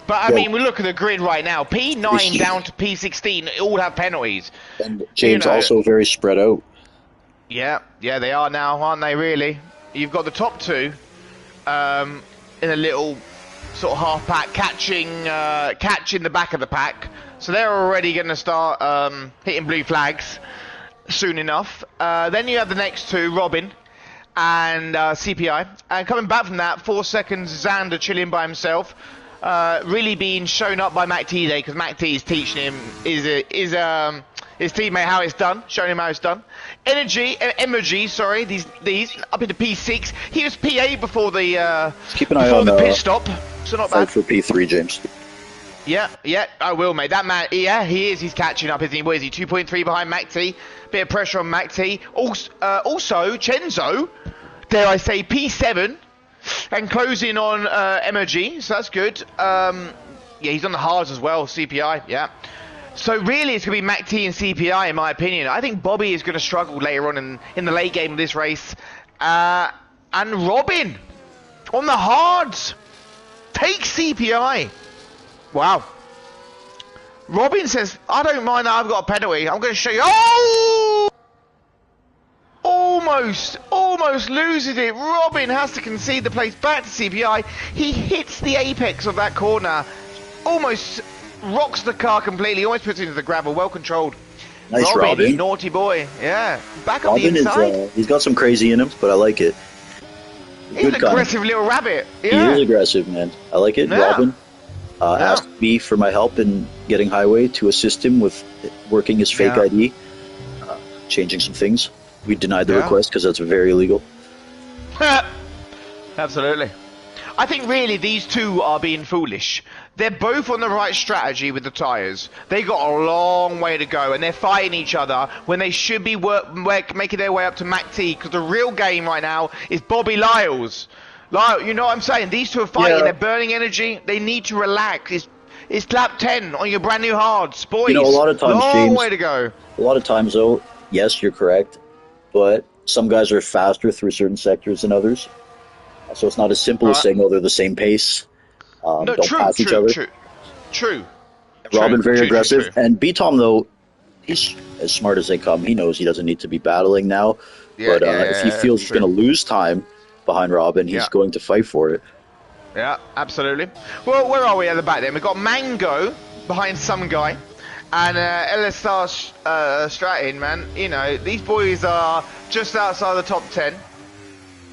But I mean, we look at the grid right now. P9 down to P16 all have penalties. And James also very spread out. Yeah, they are now, aren't they? Really? You've got the top two in a little sort of half pack, catching the back of the pack. So they're already going to start hitting blue flags soon enough. Then you have the next two, Robin and CPI. And coming back from that, 4 seconds, Xander chilling by himself. Really being shown up by Mac T there, because Mac T is teaching him his teammate how it's done, showing him how it's done. Emoji, sorry, these up into P6. He was P8 before the keep an eye on the pit stop, so not bad. For P3, James. Yeah, I will, mate. That man, yeah, he is. He's catching up, isn't he? What is he? 2.3 behind Mac T. Bit of pressure on Mac T. Also, Chenzo, dare I say, P7, and closing on Emoji, so that's good. Yeah, he's on the hards as well, CPI, yeah. So really, it's going to be Mac T and CPI, in my opinion. I think Bobby is going to struggle later on in the late game of this race. And Robin, on the hards, takes CPI. Wow. Robin says, I don't mind that I've got a penalty. I'm going to show you. Oh! Almost loses it. Robin has to concede the place back to CPI. He hits the apex of that corner. Almost rocks the car completely. Almost puts it into the gravel. Well controlled. Nice, Robin. Naughty boy. Yeah. Back on Robin the inside. He's got some crazy in him, but I like it. He's an aggressive little rabbit. Yeah. He is aggressive, man. I like it. Yeah. Robin asked me for my help in getting highway to assist him with working his fake ID, changing some things. We denied the request because that's very illegal. Absolutely. I think really these two are being foolish. They're both on the right strategy with the tyres. They got a long way to go, and they're fighting each other when they should be making their way up to Mac T, because the real game right now is Bobby Lyles. You know what I'm saying? These two are fighting. They're burning energy. They need to relax. It's lap 10 on your brand new hards, boys. You know, a lot of times, James, way to go. A lot of times, though, yes, you're correct, but some guys are faster through certain sectors than others. So it's not as simple as saying, oh, they're the same pace. No, don't pass each other. True. Robin, very aggressive. And B-Tom, though, he's as smart as they come. He knows he doesn't need to be battling now. But if he feels he's going to lose time behind Robin, he's going to fight for it. Yeah, absolutely. Well, where are we at the back then? We've got Mango behind some guy. And LSR Stratton, man. You know, these boys are just outside the top 10.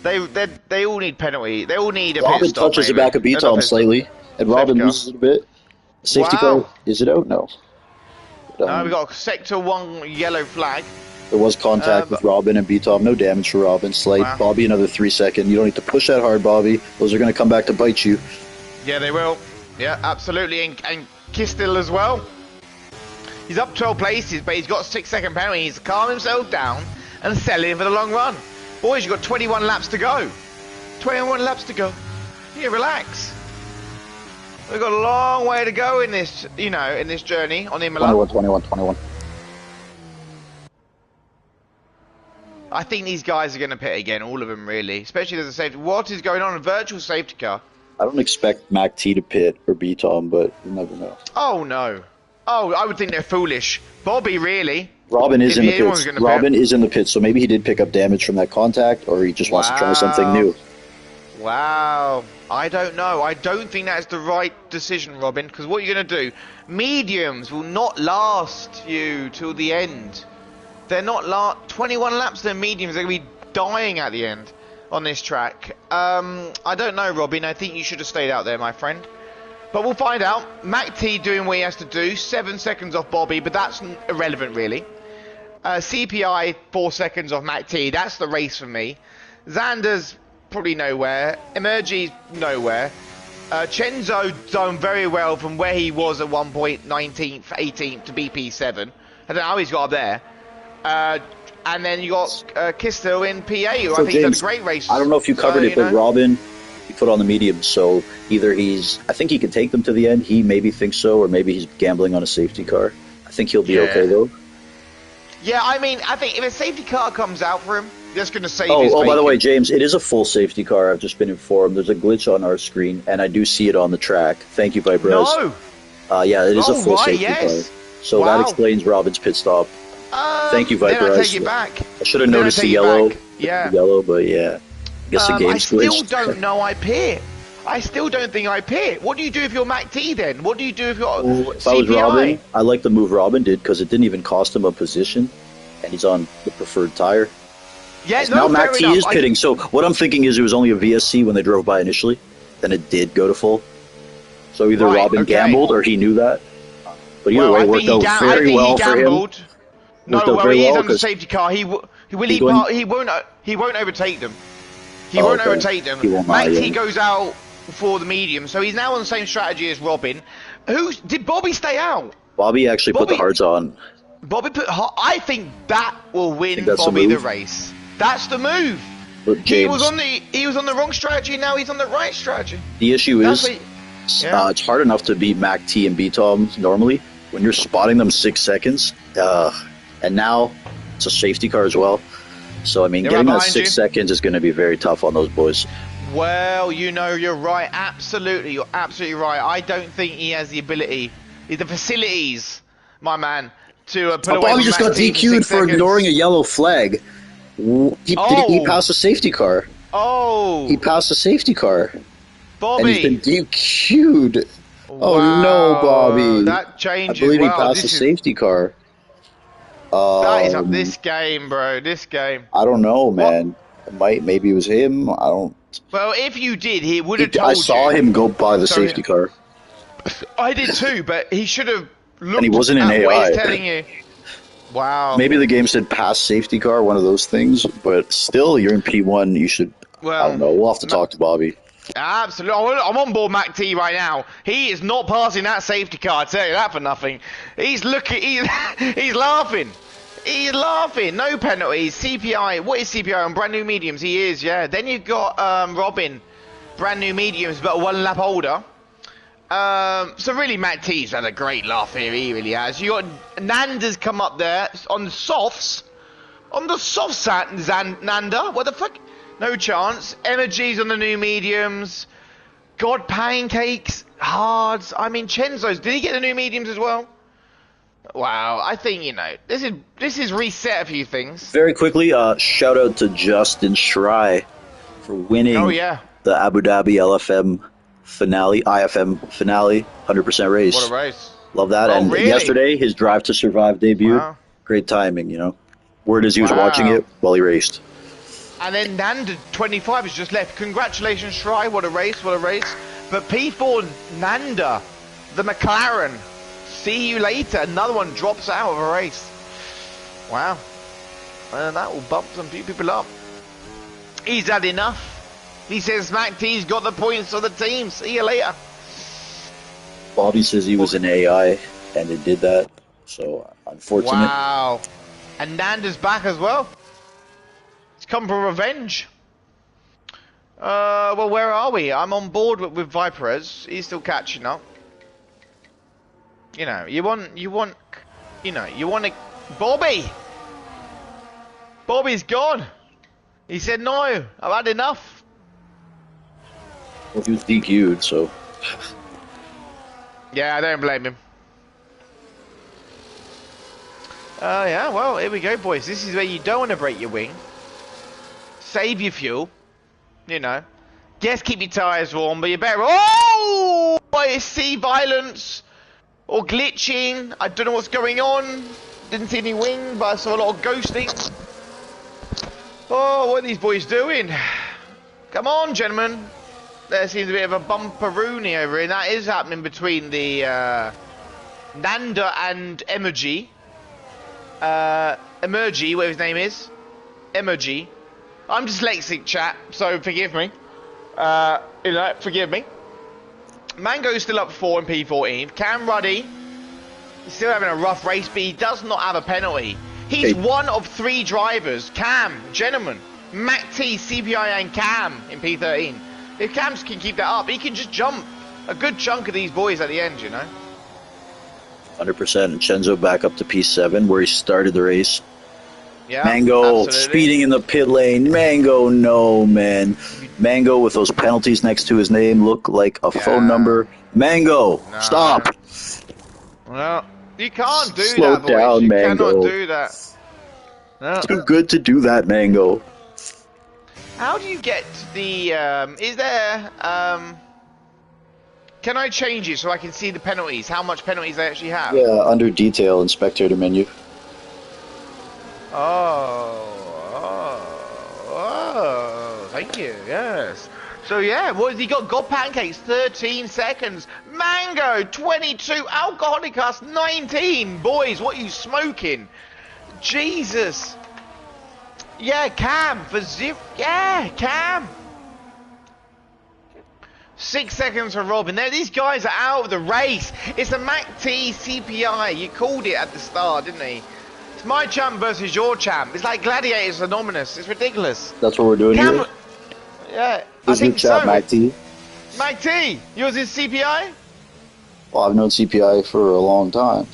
They all need penalty. They all need a Robin pit stop. Robin touches the back of B-Tom slightly, and Robin loses it a bit. Safety car, is it out? No. No, we got sector 1 yellow flag. There was contact with Robin and B-Tom. No damage for Robin. Slight. Bobby, another 3 second. You don't need to push that hard, Bobby. Those are going to come back to bite you. Yeah, they will. Yeah, absolutely. And Kistel as well. He's up 12 places, but he's got a 6-second penalty. He's to calm himself down and sell in for the long run. Boys, you've got 21 laps to go. 21 laps to go. Yeah, relax. We've got a long way to go in this, you know, in this journey on IMOLA. 21. I think these guys are going to pit again, all of them really. Especially there's a safety. What is going on? A virtual safety car? I don't expect Mac T to pit or B-Tom, but you never know. Oh, no. Oh, I would think they're foolish. Bobby, really? Robin is in the pits. Robin is in the pits, so maybe he did pick up damage from that contact, or he just wants to try something new. Wow. I don't know. I don't think that's the right decision, Robin, because what you're going to do, mediums will not last you till the end. They're not 21 laps, they're mediums. They're going to be dying at the end on this track. I don't know, Robin. I think you should have stayed out there, my friend. But we'll find out. Mac T doing what he has to do. 7 seconds off Bobby, but that's irrelevant, really. CPI, 4 seconds off Mac T. That's the race for me. Xander's probably nowhere. Emergy's nowhere. Chenzo done very well from where he was at one point, 19th, 18th to BP7. I don't know how he's got up there. And then you got Kistel in PA, who I think James, done a great race. I don't know if you covered it, but Robin, he put on the medium, so either I think he can take them to the end. He maybe thinks so, or maybe he's gambling on a safety car. I think he'll be okay, though. Yeah, I mean, I think if a safety car comes out for him, that's going to save his by the way, James, it is a full safety car. I've just been informed. There's a glitch on our screen, and I do see it on the track. Thank you, Vibraz. No! Yeah, it is a full safety car. So that explains Robin's pit stop. Thank you, Vibraz. I take it back. I should have noticed the yellow. Yeah. The yellow, but yeah. I guess the game's glitched. I still don't know I pit. I still don't think I pit. What do you do if you're Mac T then? What do you do if you're If I was Robin, I like the move Robin did because it didn't even cost him a position, and he's on the preferred tire. Yeah, now Mac T is pitting. So what I'm thinking is it was only a VSC when they drove by initially, then it did go to full. So either Robin gambled or he knew that. But either way, it worked out very well for him. No, well, he is on the safety car. He won't overtake them. He won't overtake them. Mac T goes out for the medium, so he's now on the same strategy as Robin. Who did Bobby stay out? Bobby actually put the hards on. Bobby put. I think that will win Bobby the race. That's the move. But James, he was on the wrong strategy. Now he's on the right strategy. The issue is, it's hard enough to beat Mac T and B Tom normally when you're spotting them 6 seconds. And now it's a safety car as well. So I mean, getting that 6 seconds is going to be very tough on those boys. Well, you know, you're right. Absolutely, you're absolutely right. I don't think he has the ability, the facilities, my man, to put away. Bobby just got DQ'd for ignoring a yellow flag. He passed a safety car. Oh. He passed a safety car. Bobby. And he's been DQ'd. Wow. Oh no, Bobby. That changes. I believe he passed a safety car. That is up this game, bro. This game. I don't know, man. Maybe it was him. I don't. Well, if you did, he would have told you. I saw him go by the safety car. I did too, but he should have looked and he wasn't in at AI. what he's telling you. Wow. Maybe the game said pass safety car, one of those things, but still, you're in P1. You should. Well, I don't know. We'll have to talk to Bobby. Absolutely. I'm on board Mac T right now. He is not passing that safety car, I tell you that for nothing. He's looking, he's laughing. He's laughing. No penalties. CPI. What is CPI on brand new mediums? He is, yeah. Then you've got Robin, brand new mediums, but 1 lap older. So really, Matt T's had a great laugh here. He really has. You got Nanda's come up there on the softs. On the softs, Nanda. What the fuck? No chance. Energies on the new mediums. God, pancakes, hards. I mean, Chenzo's. Did he get the new mediums as well? Wow, I think, you know, this is reset a few things. Very quickly, shout out to Justin Schrei for winning the Abu Dhabi LFM finale, IFM finale, 100% race. What a race. Love that. And yesterday, his Drive to Survive debut. Wow. Great timing, you know. Word is he was watching it while he raced. And then Nanda, 25, has just left. Congratulations, Schrei. What a race, what a race. But P4, Nanda, the McLaren. See you later. Another one drops out of a race. Wow. And that will bump some few people up. He's had enough. He says Mac T's got the points of the team. See you later. Bobby says he was an AI and it did that. So, unfortunate. Wow. And Nanda's back as well. He's come for revenge. Well, where are we? I'm on board with Viperez. He's still catching up. You know, you want to, Bobby! Bobby's gone! He said, no, I've had enough. Well, he was DQ'd, so. Yeah, I don't blame him. Yeah, well, here we go, boys. This is where you don't want to break your wing. Save your fuel. You know. Yes, keep your tyres warm, but you better... Oh! I see violence! Or glitching. I don't know what's going on. Didn't see any wing, but I saw a lot of ghosting. Oh, what are these boys doing? Come on, gentlemen. There seems a bit of a bumperoony over here. That is happening between the Nanda and Emoji. Emergy, whatever his name is. Emoji. I'm dyslexic, chat, so forgive me. You know, forgive me. Mango's still up 4 in P14. Cam Ruddy is still having a rough race, but he does not have a penalty. He's one of 3 drivers. Cam, gentlemen, Mac T, CPI, and Cam in P13. If Cam can keep that up, he can just jump a good chunk of these boys at the end, you know. 100%. And Chenzo back up to P7, where he started the race. Yeah, Mango absolutely. Speeding in the pit lane. Mango, no, man. Mango with those penalties next to his name look like a phone number. Mango, stop. Well, you can't do Slow that, down, boys. You Mango. cannot do that. No. Too good to do that, Mango. How do you get the, is there, can I change it so I can see the penalties? How much penalties they actually have? Yeah, under detail in spectator menu. Oh, thank you, yes. So yeah, what has he got? God Pancakes, 13 seconds. Mango, 22. Alcoholicus, 19. Boys, what are you smoking? Jesus. Yeah, Cam for 0. Yeah, Cam. 6 seconds for Robin. There, these guys are out of the race. It's a MAC-T CPI. You called it at the start, didn't he? It's my champ versus your champ. It's like Gladiators Anonymous. It's ridiculous. That's what we're doing here? Yeah, Who's I think your champ, so. MAC-T? MAC-T. Yours is CPI? Well, I've known CPI for a long time.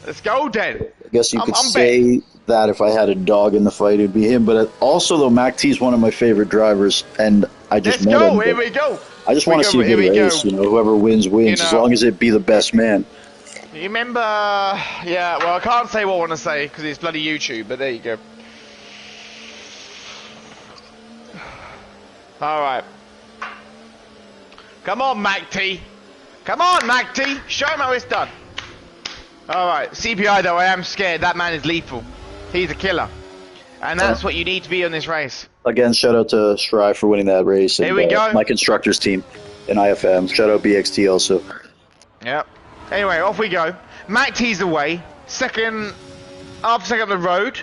Let's go, then. I guess you could say that if I had a dog in the fight, it'd be him. But also, though, MAC-T is one of my favorite drivers, and I just met him. Here we go. I just want to see a good race. You know, whoever wins, wins, as long as it be the best man. You remember? Yeah. Well, I can't say what I want to say because it's bloody YouTube. But there you go. All right. Come on, MAC-T. Come on, MAC-T. Show him how it's done. All right. CPI though, I am scared. That man is lethal. He's a killer. And that's what you need to be on this race. Again, shout out to Stry for winning that race. And, here we go. My constructors team in IFM. Shout out BXT also. Yep. Anyway, off we go. MAC-T's away. Second on the road.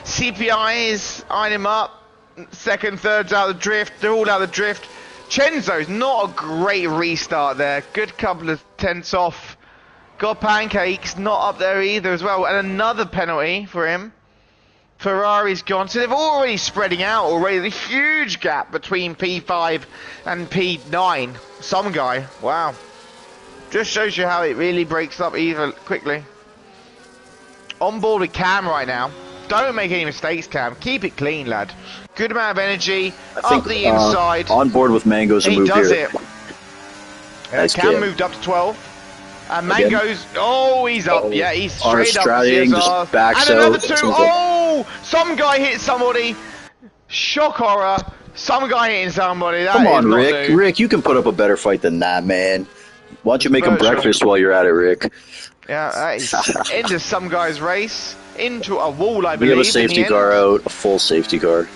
CPI is eyeing him up. Second, third's out of the drift. They're all out of the drift. Chenzo's not a great restart there. Good couple of tenths off. Got Pancakes, not up there either as well. And another penalty for him. Ferrari's gone. So they're already spreading out already. The huge gap between P5 and P9. Some guy. Wow. Just shows you how it really breaks up even quickly. On board with Cam right now. Don't make any mistakes, Cam. Keep it clean, lad. Good amount of energy. Up the inside. On board with Mango's a move here. He does it. Nice Cam moved up to 12. And Mango's, he's up. Yeah, he's straight up. Just backs and another out. two. Some guy hit somebody. Shock horror. Some guy hitting somebody. Come on, Rick. Rick, you can put up a better fight than that, man. Why don't you make him breakfast while you're at it, Rick? Yeah, that is into some guy's race. Into a wall, I believe. We have a safety car out. A full safety car.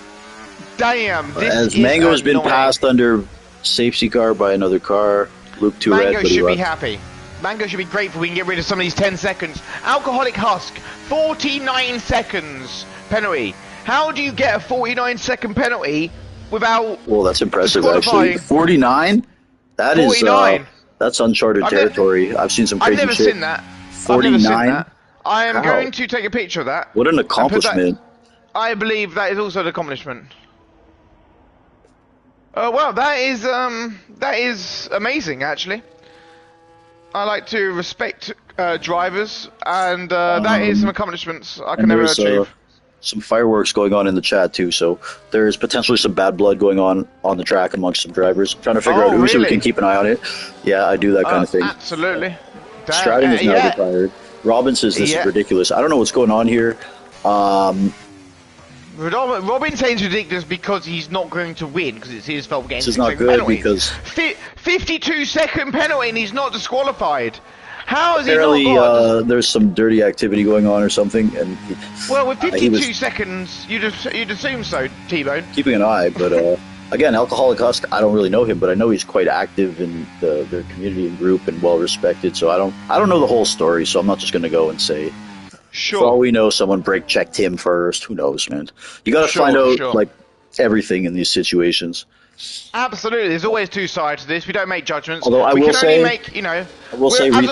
Damn. As Mango has been passed under safety car by another car. Luke Tourette. Mango should be happy. Mango should be grateful we can get rid of some of these 10 seconds. Alcoholic Husk, 49 seconds penalty. How do you get a 49-second penalty without... Well, that's impressive, actually. 49? That 49. Is... that's uncharted territory. I've seen some crazy shit. I've never seen that. 49? I am going to take a picture of that. What an accomplishment. I believe that is also an accomplishment. Well, that is amazing, actually. I like to respect drivers, and that is some accomplishments I can never achieve. Some fireworks going on in the chat too, so there's potentially some bad blood going on the track amongst some drivers. I'm trying to figure out who so we can keep an eye on it. Yeah, I do that kind of thing. Absolutely. Stratton is now retired. Robin says this is ridiculous. I don't know what's going on here. Robin saying ridiculous because he's not going to win because it's his fault getting this is not good penalty. Because 52-second penalty and he's not disqualified. How is apparently, he not got? There's some dirty activity going on or something, and well, with 52 seconds, you'd assume so, T-Bone. Keeping an eye, but again, Alcoholic Husk, I don't really know him, but I know he's quite active in their community and group and well respected. So I don't know the whole story, so I'm not just going to go and say. Sure. For all we know, someone brake checked him first. Who knows, man? You got to find out like everything in these situations. Absolutely, there's always two sides to this. We don't make judgments. Although I will say, I will say, on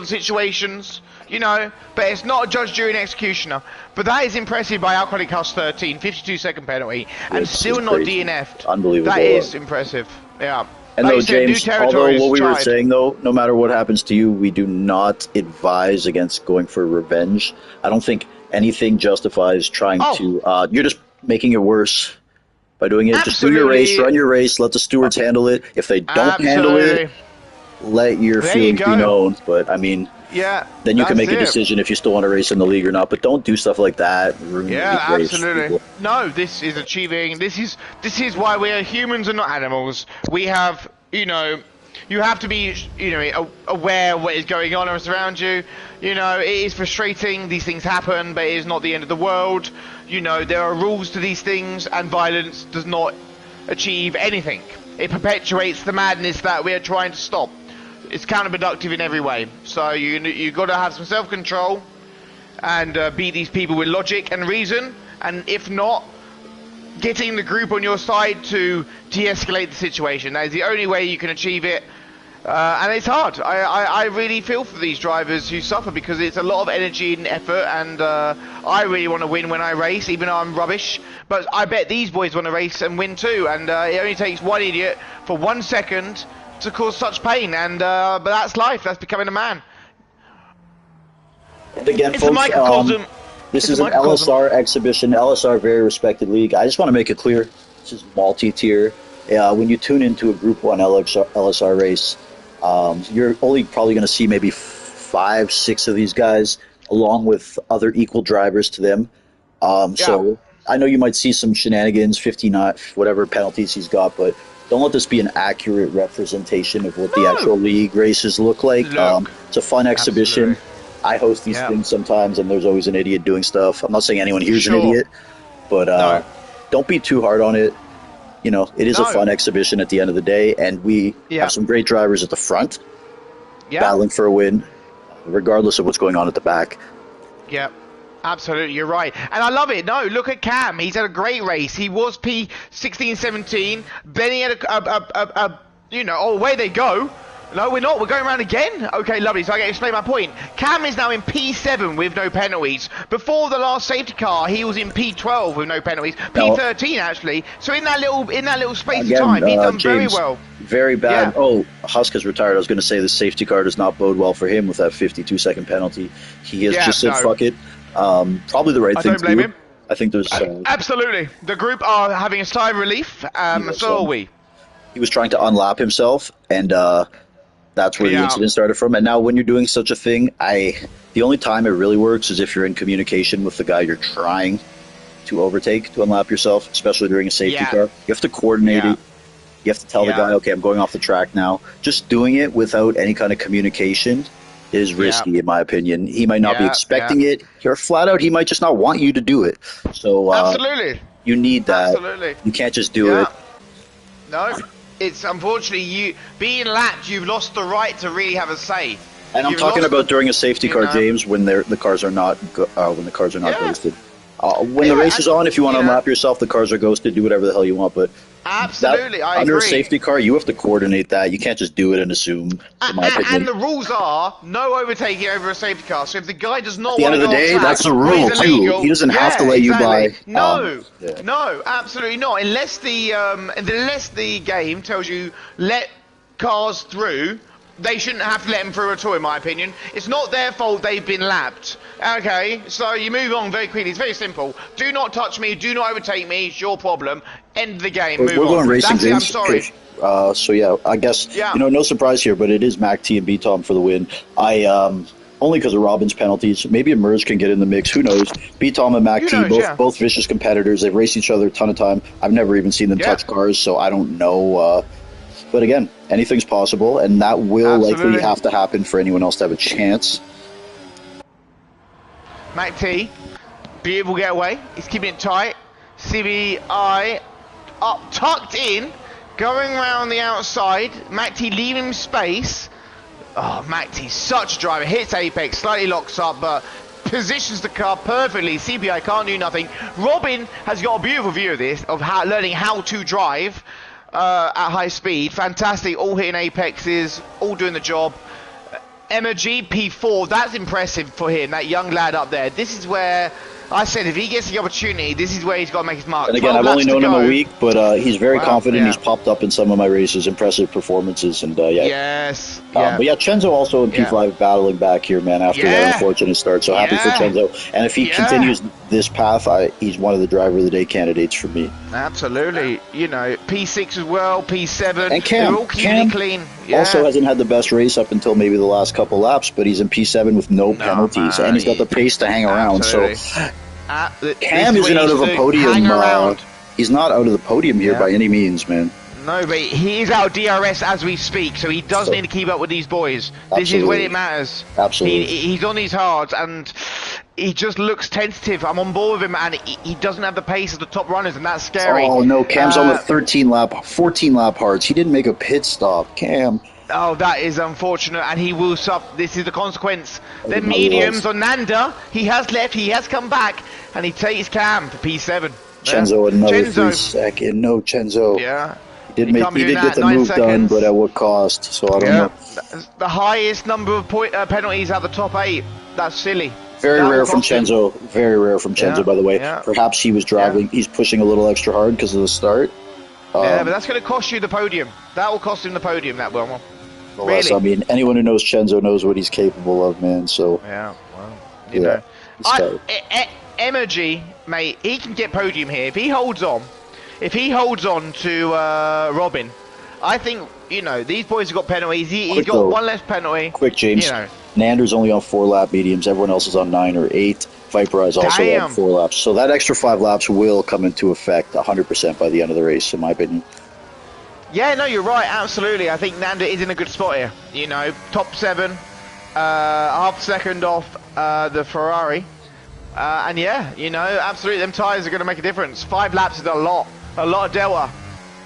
situations, but it's not a judge, jury, and executioner. But that is impressive by Alcoholic Husk 13, 52-second penalty, and still not DNF'd. Unbelievable. That is impressive. Yeah. And though, James, although what we were saying, though, no matter what happens to you, we do not advise against going for revenge. I don't think anything justifies trying to... you're just making it worse by doing it. Just do your race, run your race, let the stewards handle it. If they don't handle it, let your feelings be known. But, I mean... Yeah, then you can make a decision if you still want to race in the league or not. But don't do stuff like that. Absolutely. No, this is achieving. This is why we are humans and not animals. We have, you have to be, aware of what is going on around you. It is frustrating. These things happen, but it is not the end of the world. There are rules to these things, and violence does not achieve anything. It perpetuates the madness that we are trying to stop. It's counterproductive in every way. So you got to have some self-control and beat these people with logic and reason. And if not, getting the group on your side to de-escalate the situation. That is the only way you can achieve it. And it's hard. I really feel for these drivers who suffer because it's a lot of energy and effort, and I really want to win when I race, even though I'm rubbish. But I bet these boys want to race and win too, and it only takes one idiot for 1 second to cause such pain, and but that's life. That's becoming a man. And again, it's folks, this is an LSR exhibition, LSR very respected league. I just want to make it clear, this is multi-tier. When you tune into a Group 1 LSR race, you're only probably going to see maybe 5, 6 of these guys, along with other equal drivers to them. So I know you might see some shenanigans, 59, whatever penalties he's got, but don't let this be an accurate representation of what the actual league races look like. It's a fun exhibition. Absolutely. I host these things sometimes, and there's always an idiot doing stuff. I'm not saying anyone here's an idiot, but don't be too hard on it. You know, it is a fun exhibition at the end of the day, and we have some great drivers at the front battling for a win, regardless of what's going on at the back. Yeah, absolutely, you're right. And I love it. No, look at Cam. He's had a great race. He was P16, 17. Then he had away they go. No, we're not. We're going around again? Okay, lovely. So I can explain my point. Cam is now in P7 with no penalties. Before the last safety car, he was in P12 with no penalties. P13, actually. So in that little space of time, he's done James, very well. Very bad. Oh, Huska's retired. I was going to say the safety car does not bode well for him with that 52-second penalty. He has just said, fuck it. Probably the right thing to do. I don't blame him. I think there's... absolutely. The group are having a sigh of relief. So are we. He was trying to unlap himself, and... that's where the incident started from. And now when you're doing such a thing, the only time it really works is if you're in communication with the guy you're trying to overtake, to unlap yourself, especially during a safety car. You have to coordinate it. You have to tell the guy, okay, I'm going off the track now. Just doing it without any kind of communication is risky, in my opinion. He might not be expecting it. You're flat out, he might just not want you to do it. So absolutely. You need that. Absolutely. You can't just do it. No. It's unfortunately you being lapped. You've lost the right to really have a say. And I'm talking about during a safety car, James, when the cars are not ghosted. When the race is on, if you want to unlap yourself, the cars are ghosted. Do whatever the hell you want, but absolutely, I agree. Under a safety car, you have to coordinate that. You can't just do it and assume. In my opinion. And the rules are no overtaking over a safety car. So if the guy does not, at the end of the day, that's the rule too. He doesn't have to let you by. No, absolutely not. Unless the game tells you let cars through. They shouldn't have to let them through at all, in my opinion. It's not their fault they've been lapped. Okay, so you move on very quickly. It's very simple. Do not touch me. Do not overtake me. It's your problem. End the game. Move on. We're going racing, James. I'm sorry. So yeah, I guess no surprise here, but it is Mac T and B Tom for the win. Only because of Robin's penalties. Maybe a merge can get in the mix. Who knows? B Tom and Mac T, both vicious competitors. They've raced each other a ton of time. I've never even seen them touch cars, so I don't know. But again, anything's possible, and that will likely have to happen for anyone else to have a chance. Mac T, beautiful getaway. He's keeping it tight. CBI up, tucked in, going around the outside. Mac T leaving space. Oh, Mac T, such a driver. Hits apex, slightly locks up, but positions the car perfectly. CBI can't do nothing. Robin has got a beautiful view of this, of learning how to drive. At high speed, fantastic, all hitting apexes, all doing the job. Emma G, P4, that's impressive for him, that young lad up there. This is where I said if he gets the opportunity, this is where he's got to make his mark. And again, I've only known him a week, but he's very confident. He's popped up in some of my races, impressive performances, and But yeah, Chenzo also in P5 battling back here, man, after that unfortunate start. So happy for Chenzo. And if he continues this path, he's one of the driver of the day candidates for me. Absolutely. You know, P6 as well, P7. And Cam, they're all keeping clean. Also hasn't had the best race up until maybe the last couple laps, but he's in P7 with no penalties, and he's got the pace to hang around. So Cam isn't out of a podium. He's not out of the podium here by any means, man. No, but he is out of DRS as we speak, so he does need to keep up with these boys. This is when it matters. Absolutely. He's on these hards, and he just looks tentative. I'm on board with him, and he doesn't have the pace of the top runners, and that's scary. Oh, no, Cam's on the 14-lap hards. He didn't make a pit stop. Cam. Oh, that is unfortunate, and he will suffer. This is the consequence. The mediums on Nanda. He has left, he has come back, and he takes Cam for P7. Chenzo another 3-second. No, Chenzo. Yeah. He did get the move done, but at what cost? So I don't know. The highest number of penalties out of the top 8. That's silly. Very rare from Chenzo. Very rare from Chenzo, by the way. Yeah. Perhaps he was driving. He's pushing a little extra hard because of the start. Yeah, but that's going to cost you the podium. That will cost him the podium, that will. Well, really? I mean, anyone who knows Chenzo knows what he's capable of, man. So yeah, well, you know. Emoji, mate, he can get podium here if he holds on. If he holds on to Robin, I think, you know, these boys have got penalties. He's got one less penalty. Quick, James. You know. Nander's only on 4-lap mediums. Everyone else is on 9 or 8. Viper is also on 4 laps. So that extra 5 laps will come into effect 100% by the end of the race, in my opinion. Yeah, no, you're right. Absolutely. I think Nander is in a good spot here. You know, top 7, half second off the Ferrari. And yeah, you know, absolutely, them tyres are going to make a difference. 5 laps is a lot of delta.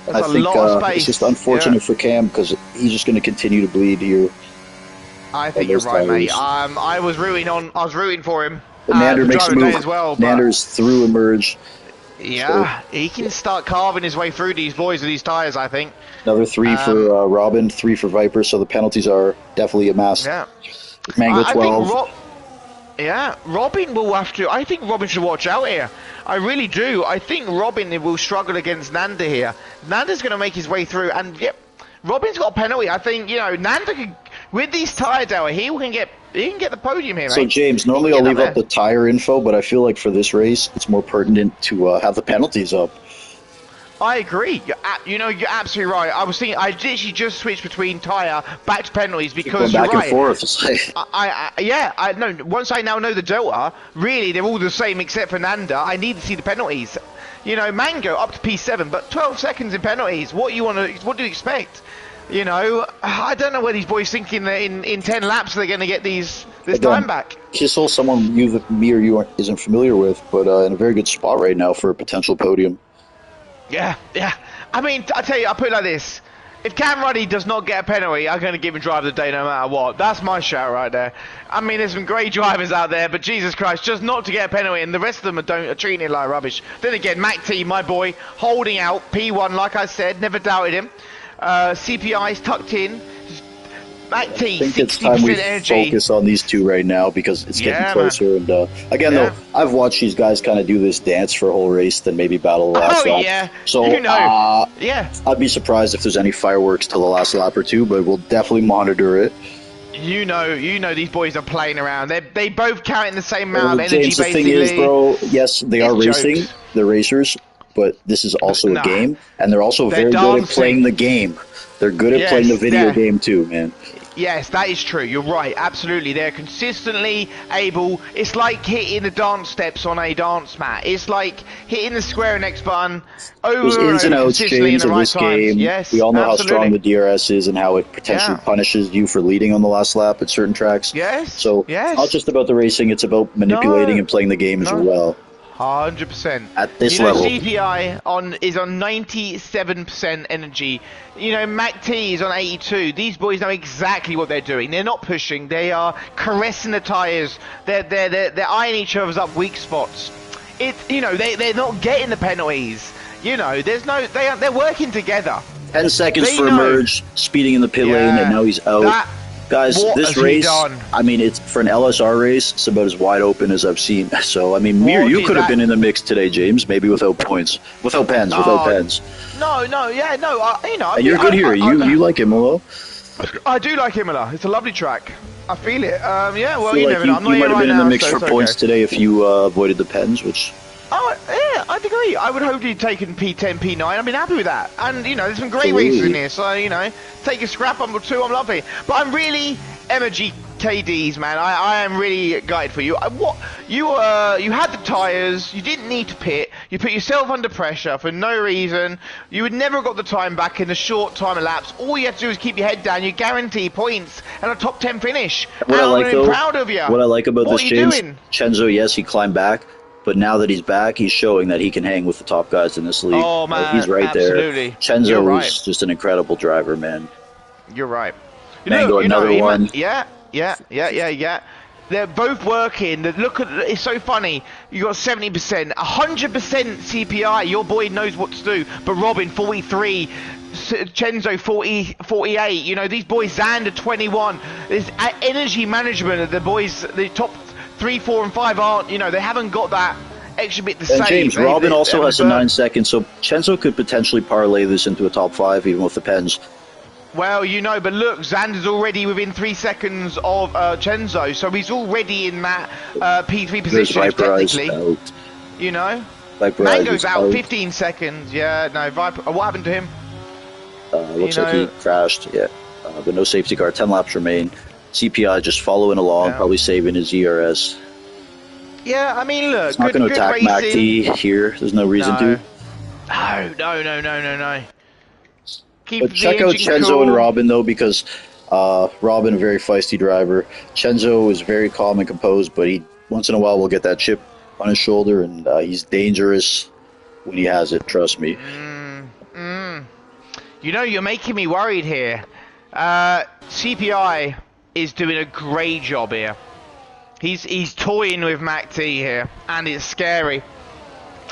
That's a lot of space. It's just unfortunate for Cam because he's just going to continue to bleed here. I think you're right, mate. I was rooting for him. But Nander makes a move. As well, Nander's through emerge. Yeah, so he can start carving his way through these boys with these tyres, I think. Another 3 for Robin, 3 for Viper, so the penalties are definitely amassed. Yeah. Mango 12. Robin will have to. I think Robin should watch out here. I really do. I think Robin will struggle against Nander here. Nander's going to make his way through, and yep, Robin's got a penalty. I think, you know, Nander can, with these tyres out, he can get the podium here, mate. So, James, normally I'll leave up the tyre info, but I feel like for this race, it's more pertinent to have the penalties up. I agree. You know, you're absolutely right. I was thinking, I literally just switched between tyre back to penalties because you're right. Back and forth. I know. Once I now know the delta, really, they're all the same except for Nander. I need to see the penalties. You know, Mango up to P7, but 12 seconds in penalties. What do you expect? You know, I don't know where these boys thinking that in 10 laps they're going to get this time back. Kissel, someone me or you isn't familiar with, but in a very good spot right now for a potential podium. Yeah. I mean, I tell you, I'll put it like this. If Cam Ruddy does not get a penalty, I'm going to give him drive of the day no matter what. That's my shout right there. I mean, there's some great drivers out there, but Jesus Christ, just not to get a penalty, and the rest of them are treating it like rubbish. Then again, Mac T, my boy, holding out, P1, like I said, never doubted him. CPI's tucked in. Mac T, I think it's time we focus on these two right now because it's getting closer. And again, though, I've watched these guys kind of do this dance for a whole race, then maybe battle the last lap. Yeah. So you know. I'd be surprised if there's any fireworks till the last lap or two, but we'll definitely monitor it. You know, these boys are playing around. They both count in the same amount of energy. James, the thing is, bro, yes, they are racing. They're racers, but this is also a game, and they're also very good at playing the game. They're good at playing the video game too, man. Yes, that is true. You're right. Absolutely. They're consistently able. It's like hitting the dance steps on a dance mat. It's like hitting the square and X button over ins and outs, James, of this game. Yes, we all know how strong the DRS is and how it potentially punishes you for leading on the last lap at certain tracks. Yes. So it's not just about the racing. It's about manipulating and playing the game as well. 100%. At this level. CPI is on 97% energy. You know, Mac T is on 82. These boys know exactly what they're doing. They're not pushing. They are caressing the tyres. They're eyeing each other's up weak spots. They're not getting the penalties. You know, they're working together. 10 seconds for emerge, speeding in the pit lane, and now he's out. Guys, this race, I mean, it's for an LSR race, it's about as wide open as I've seen. So, I mean, you could have been in the mix today, James, maybe without points. Without pens. No, and you're good here. You like Imola? I do like Imola. It's a lovely track. I feel it. You never know. I'm not you might here have been right in the now, mix for points today if you avoided the pens, which... Oh, yeah, I'd agree. I would hope you'd taken P10, P9. I've been happy with that. And, you know, there's some great races in here. So, you know, take a scrap number 2, I'm lovely. But I'm really Emoji KDs, man. I am really gutted for you. You had the tyres. You didn't need to pit. You put yourself under pressure for no reason. You would never have got the time back in a short time elapsed. All you had to do is keep your head down. You guarantee points and a top 10 finish. I'm proud of you. What I like about this, James, Chenzo, yes, he climbed back. But now that he's back, he's showing that he can hang with the top guys in this league. Oh, man, he's right absolutely. there. Chenzo is just an incredible driver, man. You're right. Mango, another one. Yeah. They're both working. Look at it's so funny. You got 70%, 100% CPI. Your boy knows what to do. But Robin 43, Chenzo 40, 48. You know these boys. Xander 21. There's energy management. The boys, the top 3, 4, and 5 aren't. You know they haven't got that extra bit to save. James, Robin also has a 9 seconds, so Chenzo could potentially parlay this into a top 5, even with the pens. Well, you know, but look, Xander's already within 3 seconds of Chenzo, so he's already in that P3 position, technically. Out. You know? Viperize Mango's out 15 seconds. Yeah, no, what happened to him? Looks like he crashed, yeah. But no safety car, 10 laps remain. CPI just following along, probably saving his ERS. Yeah, I mean, look, it's not going to attack Mac T here. There's no reason to. No. But check out Chenzo and Robin, though, because Robin, a very feisty driver. Chenzo is very calm and composed, but he once in a while will get that chip on his shoulder, and he's dangerous when he has it, trust me. You know, you're making me worried here. CPI is doing a great job here. He's toying with Mac T here, and it's scary.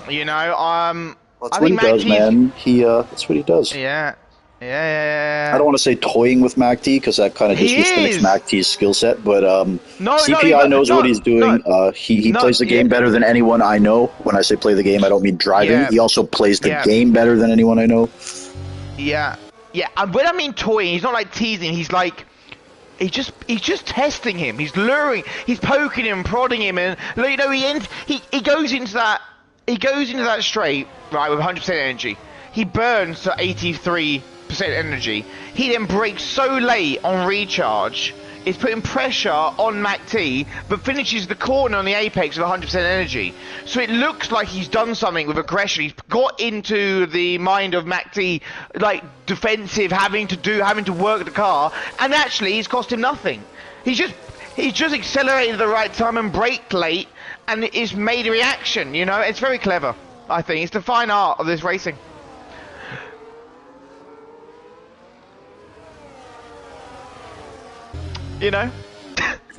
You know, that's what he does, man. That's what he does. Yeah. I don't want to say toying with Mac T because that kind of disrespects Mac T's skill set, but CPI knows what he's doing. He plays the game better than anyone I know. When I say play the game, I don't mean driving. He also plays the game better than anyone I know. Yeah. And when I mean toying, he's not like teasing. He's like he's just testing him. He's luring. He's poking him, prodding him, and you know he goes into that straight right with 100% energy. He burns to 83% energy. He then brakes so late on recharge, it's putting pressure on Mac T, but finishes the corner on the apex with 100% energy. So it looks like he's done something with aggression. He's got into the mind of Mac T, like defensive, having to work the car, and actually it's cost him nothing. He's just accelerated at the right time and braked late, and it's made a reaction. You know, it's very clever. I think it's the fine art of this racing. You know?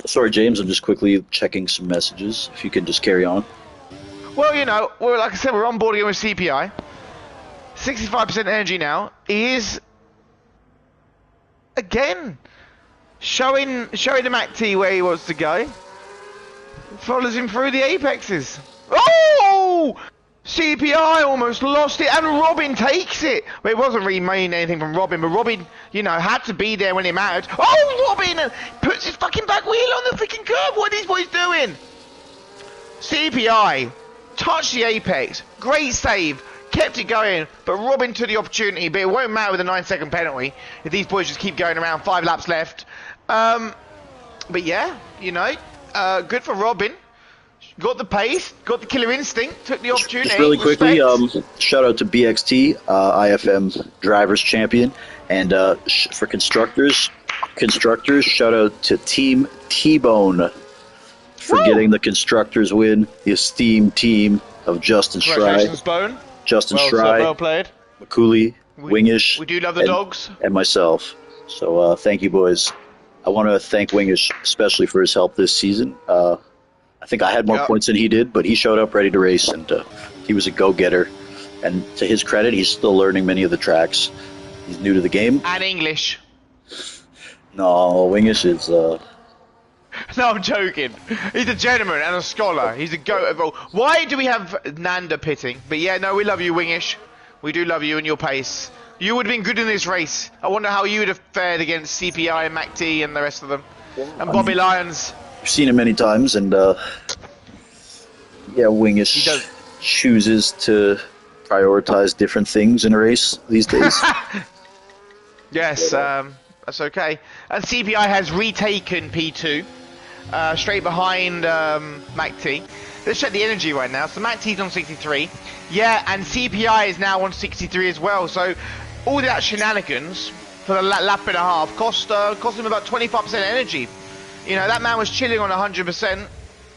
Sorry, James, I'm just quickly checking some messages. If you can just carry on. Well, you know, like I said, we're on board again with CPI. 65% energy now. He is, again, showing the Mac T where he wants to go. Follows him through the apexes. Oh! CPI almost lost it, and Robin takes it. Well, it wasn't really meaning anything from Robin, but Robin, you know, had to be there when it mattered. Oh, Robin puts his fucking back wheel on the freaking curb. What are these boys doing? CPI touched the apex. Great save. Kept it going, but Robin took the opportunity, but it won't matter with a 9-second penalty if these boys just keep going around. 5 laps left. But yeah, you know, good for Robin. Got the pace, got the killer instinct, took the opportunity. Just really quickly, shout out to BXT, IFM Drivers Champion, and for constructors, shout out to Team T-Bone for getting the constructors win. The esteemed team of Justin Schrei, well played, McCooley, Wingish. We do love the dogs, and myself. So thank you, boys. I want to thank Wingish especially for his help this season. I think I had more points than he did, but he showed up ready to race, and he was a go-getter. And to his credit, he's still learning many of the tracks. He's new to the game. And English. No, Wingish is... No, I'm joking. He's a gentleman and a scholar. He's a goat. Why do we have Nanda pitting? But yeah, no, we love you, Wingish. We do love you and your pace. You would have been good in this race. I wonder how you would have fared against CPI and Mac T and the rest of them. And Bobby Lyons. I've seen him many times, and Wingish chooses to prioritize different things in a race these days. Yes, that's okay. And CPI has retaken P2, straight behind Mac T. Let's check the energy right now. So Mac T's on 63. Yeah, and CPI is now on 63 as well. So all that shenanigans for the lap and a half cost him about 25% energy. You know, that man was chilling on 100%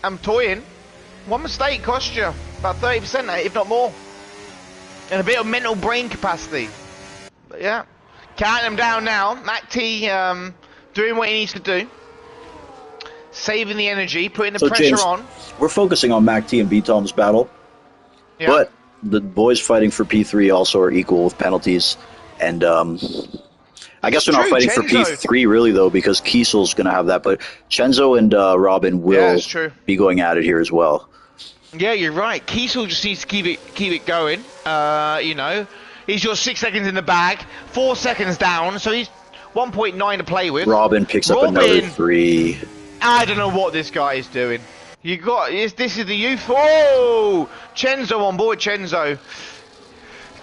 and toying. One mistake cost you about 30%, if not more. And a bit of mental brain capacity. But yeah, counting them down now. Mac T doing what he needs to do. saving the energy, putting the So, pressure James, on. we're focusing on Mac T and B Tom's battle, Yeah. but the boys fighting for P3 also are equal with penalties, and I guess they're not fighting for P3 really though, because Kiesel's going to have that, but Chenzo and Robin will be going at it here as well. Yeah, you're right. Kiesel just needs to keep it going. You know, he's got 6 seconds in the bag, 4 seconds down, so he's 1.9 to play with. Robin picks up another 3. I don't know what this guy is doing. This is the youth. Oh, Chenzo on board. Chenzo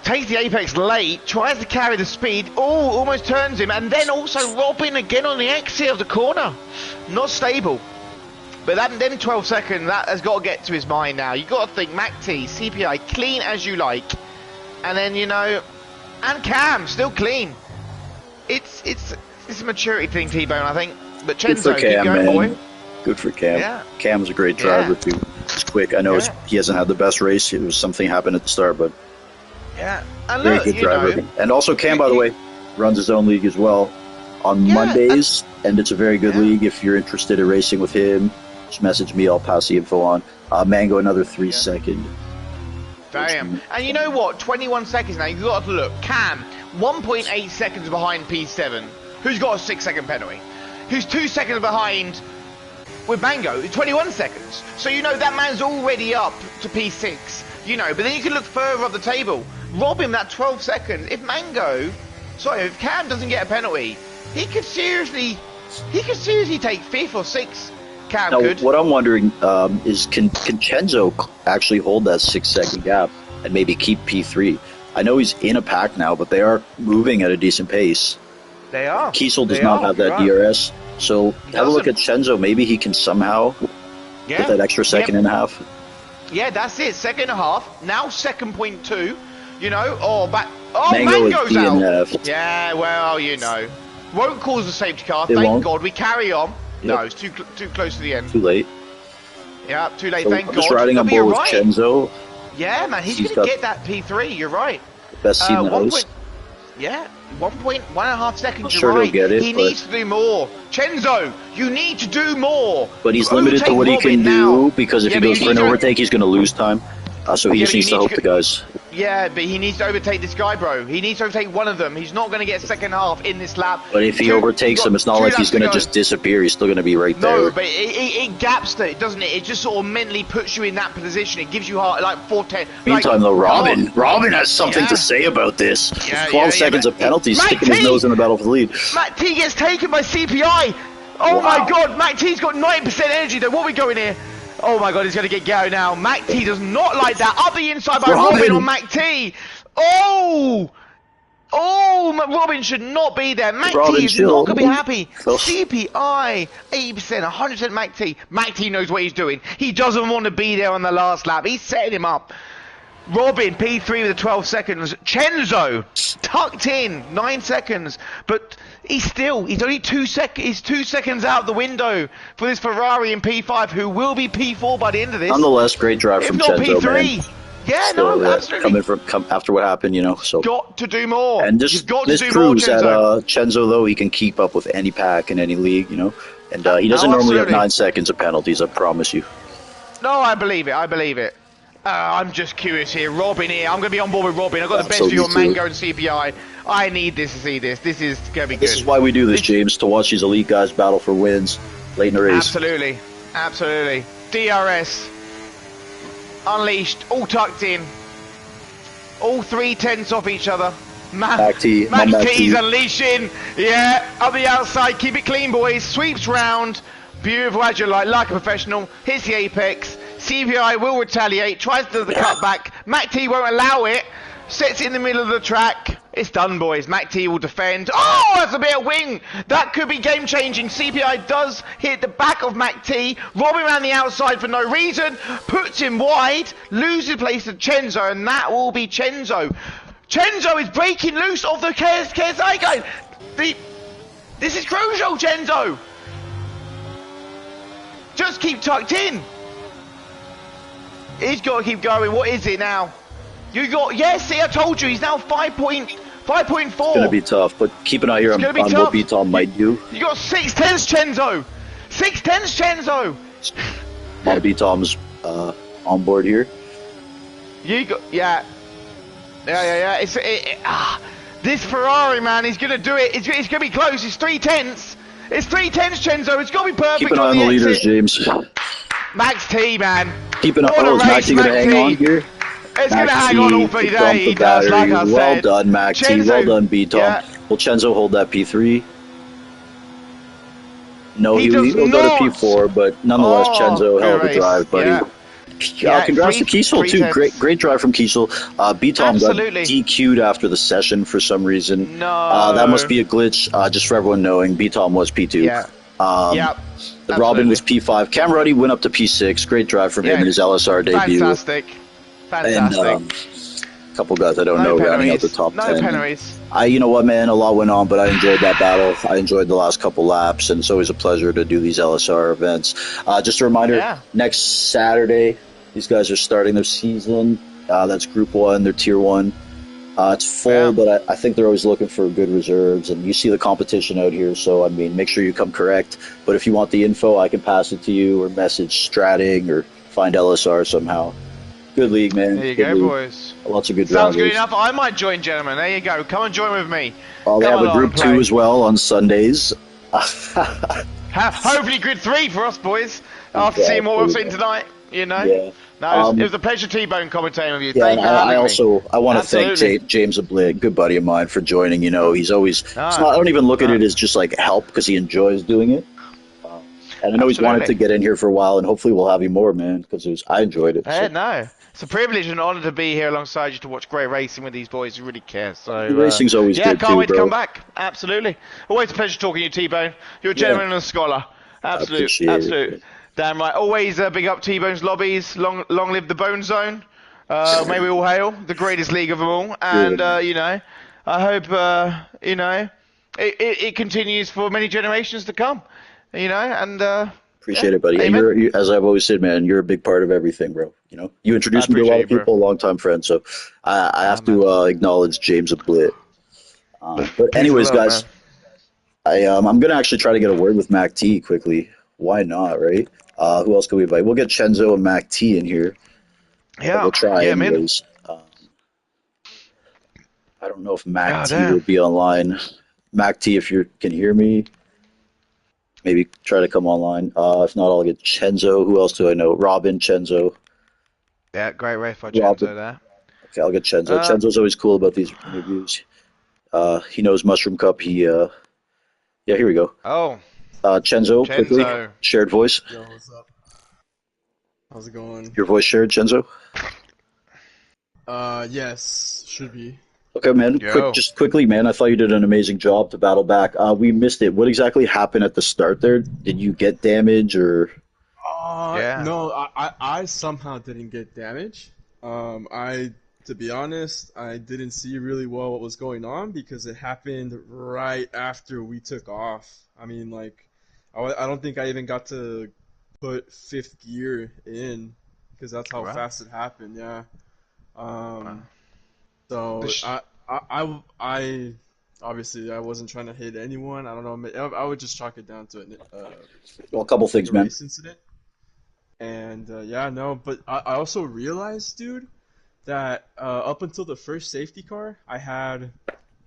takes the apex late, tries to carry the speed. Oh, almost turns him, and then also Robin again on the exit of the corner. Not stable. But them 12 seconds, that has got to get to his mind now. You got to think Mac T, CPI, clean as you like, and then and Cam still clean. It's a maturity thing, T-Bone, I think. But Chenzo, keep going, boy. Good for Cam. Yeah. Cam's a great driver too. He's quick. I know he hasn't had the best race. It was something happened at the start, but and very good driver. And also Cam, by the way, runs his own league as well on Mondays, and it's a very good league. If you're interested in racing with him, just message me. I'll pass the info on. Mango, another 3 second. Damn. And you know what? 21 seconds now. You've got to look. Cam, 1.8 seconds behind P7, who's got a 6 second penalty. Who's 2 seconds behind with Mango, 21 seconds. So that man's already up to P6. But then you can look further up the table. Rob him that 12 seconds. If Cam doesn't get a penalty, he could seriously take 5th or 6th. Cam could. What I'm wondering is can Chenzo actually hold that 6 second gap and maybe keep P3? I know he's in a pack now, but they are moving at a decent pace. They are. Kiesel does not have that DRS. So have a look at Chenzo. Maybe he can somehow get that extra second and a half. Yeah, that's it. Second and a half. Now second point 2. Mango's out. Yeah, well, won't cause a safety car. Thank God. We carry on. Yep. No, it's too close to the end. Too late. Yeah, too late. Thank God. Just riding on board with Chenzo. Yeah, man, he's going to get that P3. You're right. Best seat in the house. 1.5 seconds. Sure, he'll get it. He needs to do more. Chenzo, you need to do more. But he's limited to what he can do because if he goes for an overtake, he's going to lose time. So he just needs to help the guys. Yeah, but he needs to overtake this guy, bro. He needs to overtake one of them. He's not going to get second half in this lap. But if he overtakes him, it's not like he's going to just disappear. He's still going to be right there. No, but it gaps it, doesn't it? It just sort of mentally puts you in that position. It gives you like 4-10. Meantime, though, Robin has something to say about this. 12 seconds of penalties, sticking his nose in the battle for the lead. Mac T gets taken by CPI. Oh my God, Mac T's got 9% energy though. What are we going here? Oh my God, he's going to get Gary now. Mac T does not like that. Up the inside by Robin on Mac T. Oh, Robin should not be there. Mac T is not going to be happy. CPI, 80%, 100% Mac T. Mac T knows what he's doing. He doesn't want to be there on the last lap. He's setting him up. Robin, P3 with the 12 seconds. Chenzo, tucked in, 9 seconds. But he's only 2 seconds. He's 2 seconds out the window for this Ferrari in P5, who will be P4 by the end of this. Nonetheless, great drive from Chenzo, P3. Man. Yeah, still, absolutely. After what happened, so got to do more. And just this proves that Chenzo, though, he can keep up with any pack in any league, and he doesn't normally have 9 seconds of penalties. I promise you. No, I believe it. I'm just curious here. Robin here. I'm going to be on board with Robin. I've got the best view on Mango and CPI. I need this to see this. This is going to be good. This is why we do this, James, to watch these elite guys battle for wins late in the race. Absolutely. DRS. Unleashed. All tucked in. All 3 tenths off each other. Mac T's unleashing. Yeah, up the outside. Keep it clean, boys. Sweeps round. Beautiful as you like a professional. Hits the apex. CPI will retaliate, tries to do the cutback. Mac T won't allow it. Sets it in the middle of the track. It's done, boys. Mac T will defend. Oh, that's a bit of wing. That could be game-changing. CPI does hit the back of Mac T. Robbing around the outside for no reason. Puts him wide. Loses place to Chenzo, and that will be Chenzo. Chenzo is breaking loose of the KSI guy. This is crucial, Chenzo. Just keep tucked in. He's got to keep going. What is it now? See, I told you, he's now 5.4. It's going to be tough, but keep an eye here on what Beaton might do. You got 6 tenths, Chenzo. 6/10s, Chenzo. A lot of B-Toms on board here. Yeah. This Ferrari, man, he's gonna do it. It's gonna be close. It's 3/10s. It's 3/10s, Chenzo. It's gonna be perfect. Keep an eye on the leaders, James. Max T, man. Keep an eye. Oh, is Max T gonna hang on here? It's going to hang on all for day. He does, like I said. Well done, Max T. Well done, B-Tom. Yeah. Will Chenzo hold that P3? No, he will go to P4, but nonetheless, Chenzo, hell of a drive, buddy. Yeah. Congrats to Kiesel, too. Great drive from Kiesel. B-Tom got DQ'd after the session for some reason. No. That must be a glitch, just for everyone knowing. B-Tom was P2. Yeah. Robin was P5. Cam Ruddy went up to P6. Great drive from him in his LSR debut. Fantastic. And a couple guys I don't know rounding out the top 10. No penalties. You know what, man? A lot went on, but I enjoyed that battle. I enjoyed the last couple laps, and it's always a pleasure to do these LSR events. Just a reminder, next Saturday, these guys are starting their season. That's Group 1, they're Tier 1. It's full, but I think they're always looking for good reserves, and you see the competition out here, so, I mean, make sure you come correct. But if you want the info, I can pass it to you, or message Stratting, or find LSR somehow. Good league, man. There you go, boys. Lots of good drivers. Sounds good enough. I might join, gentlemen. There you go. Come and join with me. They have a Group 2 as well on Sundays. Hopefully Group 3 for us, boys. After seeing what we've seen tonight, you know. Yeah. No, it was a pleasure T-Bone commentating with you. Yeah, Thank you for having me. I want to thank James Ablitt, good buddy of mine, for joining. You know, he's always. I don't even look at it as just like help because he enjoys doing it. And I know he's wanted to get in here for a while, and hopefully we'll have you more, man, because I enjoyed it. No. It's a privilege and an honor to be here alongside you to watch great racing with these boys who really care. So racing's always good, can't wait to come back. Absolutely. Always a pleasure talking to you, T-Bone. You're a gentleman and a scholar. Absolute. Damn right. Always big up T-Bone's lobbies. Long live the Bone Zone. May we all hail the greatest league of them all. And, you know, I hope, you know, it continues for many generations to come. You know, and... Appreciate it, buddy. And as I've always said, man, you're a big part of everything, bro. You know, you introduced me to a lot of people, a long-time friend, so I have to acknowledge James Ablitt. But anyways, guys, I'm gonna actually try to get a word with Mac T quickly. Why not, right? Who else can we invite? We'll get Chenzo and Mac T in here. Yeah, we'll try anyways. I don't know if Mac T will be online. Mac T, if you can hear me. Maybe try to come online. If not, I'll get Chenzo. Who else do I know? Robin, Chenzo. Yeah, great race for Chenzo there. Okay, I'll get Chenzo. Chenzo's always cool about these interviews. He knows Mushroom Cup. Yeah, here we go. Oh. Chenzo, quickly. Shared voice. Yo, what's up? How's it going? Your voice shared, Chenzo? Yes, should be. Okay, man. Just quickly, man. I thought you did an amazing job to battle back. We missed it. What exactly happened at the start there? Did you get damage or? No, I somehow didn't get damage. To be honest, I didn't see really well what was going on because it happened right after we took off. I mean, like, I don't think I even got to put fifth gear in because that's how fast it happened. Yeah. So I obviously I wasn't trying to hit anyone. I don't know. I would just chalk it down to a couple things, man. Race incident. And but I also realized, dude, that up until the first safety car, I had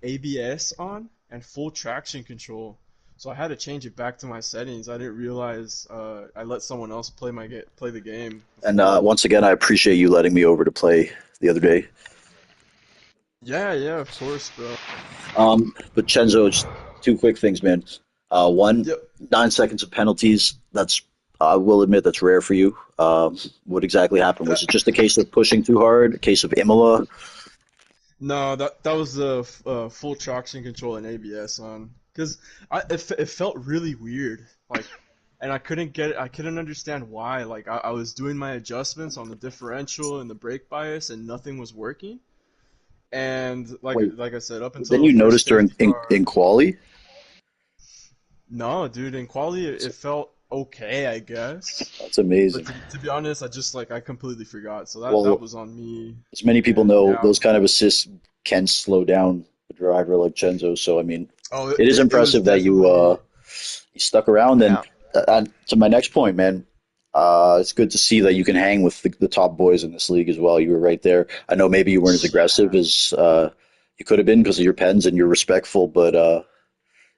ABS on and full traction control. So I had to change it back to my settings. I didn't realize I let someone else play the game. And once again, I appreciate you letting me over to play the other day. Yeah, of course, bro. But Chenzo, just two quick things, man. 9 seconds of penalties. That's I will admit that's rare for you. What exactly happened? Was it just a case of pushing too hard? A case of IMOLA? No, that was the full traction control and ABS on. Because it felt really weird, like, and I couldn't understand why. Like I was doing my adjustments on the differential and the brake bias, and nothing was working. And like I said, up until then you noticed during in quali. No, dude, in quali it felt okay, I guess. That's amazing. But to be honest, I completely forgot. So that was on me. As many people know, those kind of assists can slow down a driver like Chenzo. So I mean, it is impressive that you stuck around. And to my next point, man. It's good to see that you can hang with the top boys in this league as well. You were right there. I know maybe you weren't as aggressive as you could have been because of your pens and you're respectful, but it's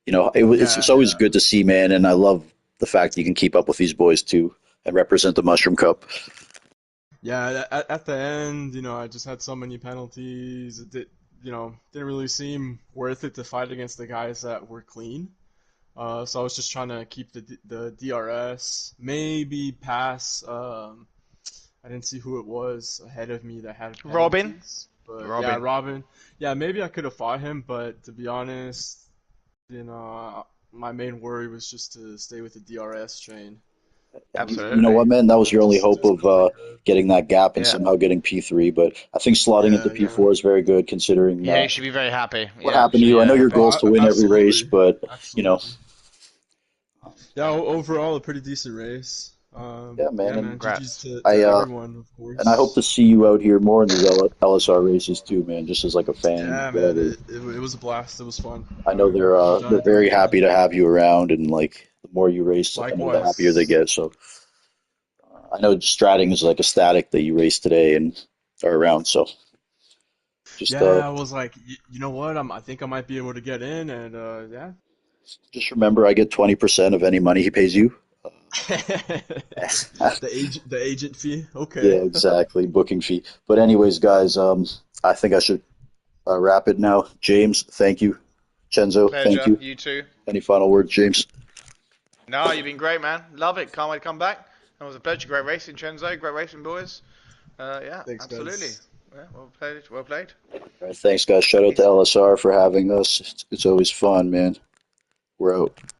Yeah, always yeah. good to see, man. And I love the fact that you can keep up with these boys too and represent the Mushroom Cup. Yeah, at the end, I just had so many penalties. Didn't really seem worth it to fight against the guys that were clean. So I was just trying to keep the DRS, maybe pass. I didn't see who it was ahead of me that had Robin. penalties, but yeah, Robin. Robin. Yeah, maybe I could have fought him, but to be honest, my main worry was just to stay with the DRS train. You know Absolutely. what, man? That was That your only hope just of wasn't good. getting that gap and Yeah. somehow getting P3. But I think slotting into Yeah, yeah. P4 is very good considering Yeah, you should be very happy. what Yeah, you happened should to be you. I know very your happy. goal is to win every race, Absolutely, but you know, absolutely. Yeah, Yeah. overall a pretty decent race. yeah, man. Yeah, And man. GG's Congrats. to I everyone, of I hope to course. see you out here more in these LSR races too, man. Just as like a fan, Yeah, man. whatever. It was a blast. It was fun. I know I'm they're down to do it very again. happy to have you around, and like the more you race, I know the happier they Likewise. get. So I know Stratting is like ecstatic that you raced today and are around. So just Yeah, I was like, you know what? I think I might be able to get in, and yeah. just remember, I get 20% of any money he pays you. The agent fee. Yeah, Okay. exactly. Booking fee. But anyways, guys, I think I should wrap it now. James, thank you. Chenzo, thank Pleasure. you. You too. Any final words, James? No, you've been great, man. Love it. Can't wait to come back. It was a pleasure. Great racing, Chenzo. Great racing, boys. Yeah, Thanks, absolutely. guys. Yeah, well played. Well played. All right, thanks, guys. Shout out to Peace. LSR for having us. It's always fun, man. We're out.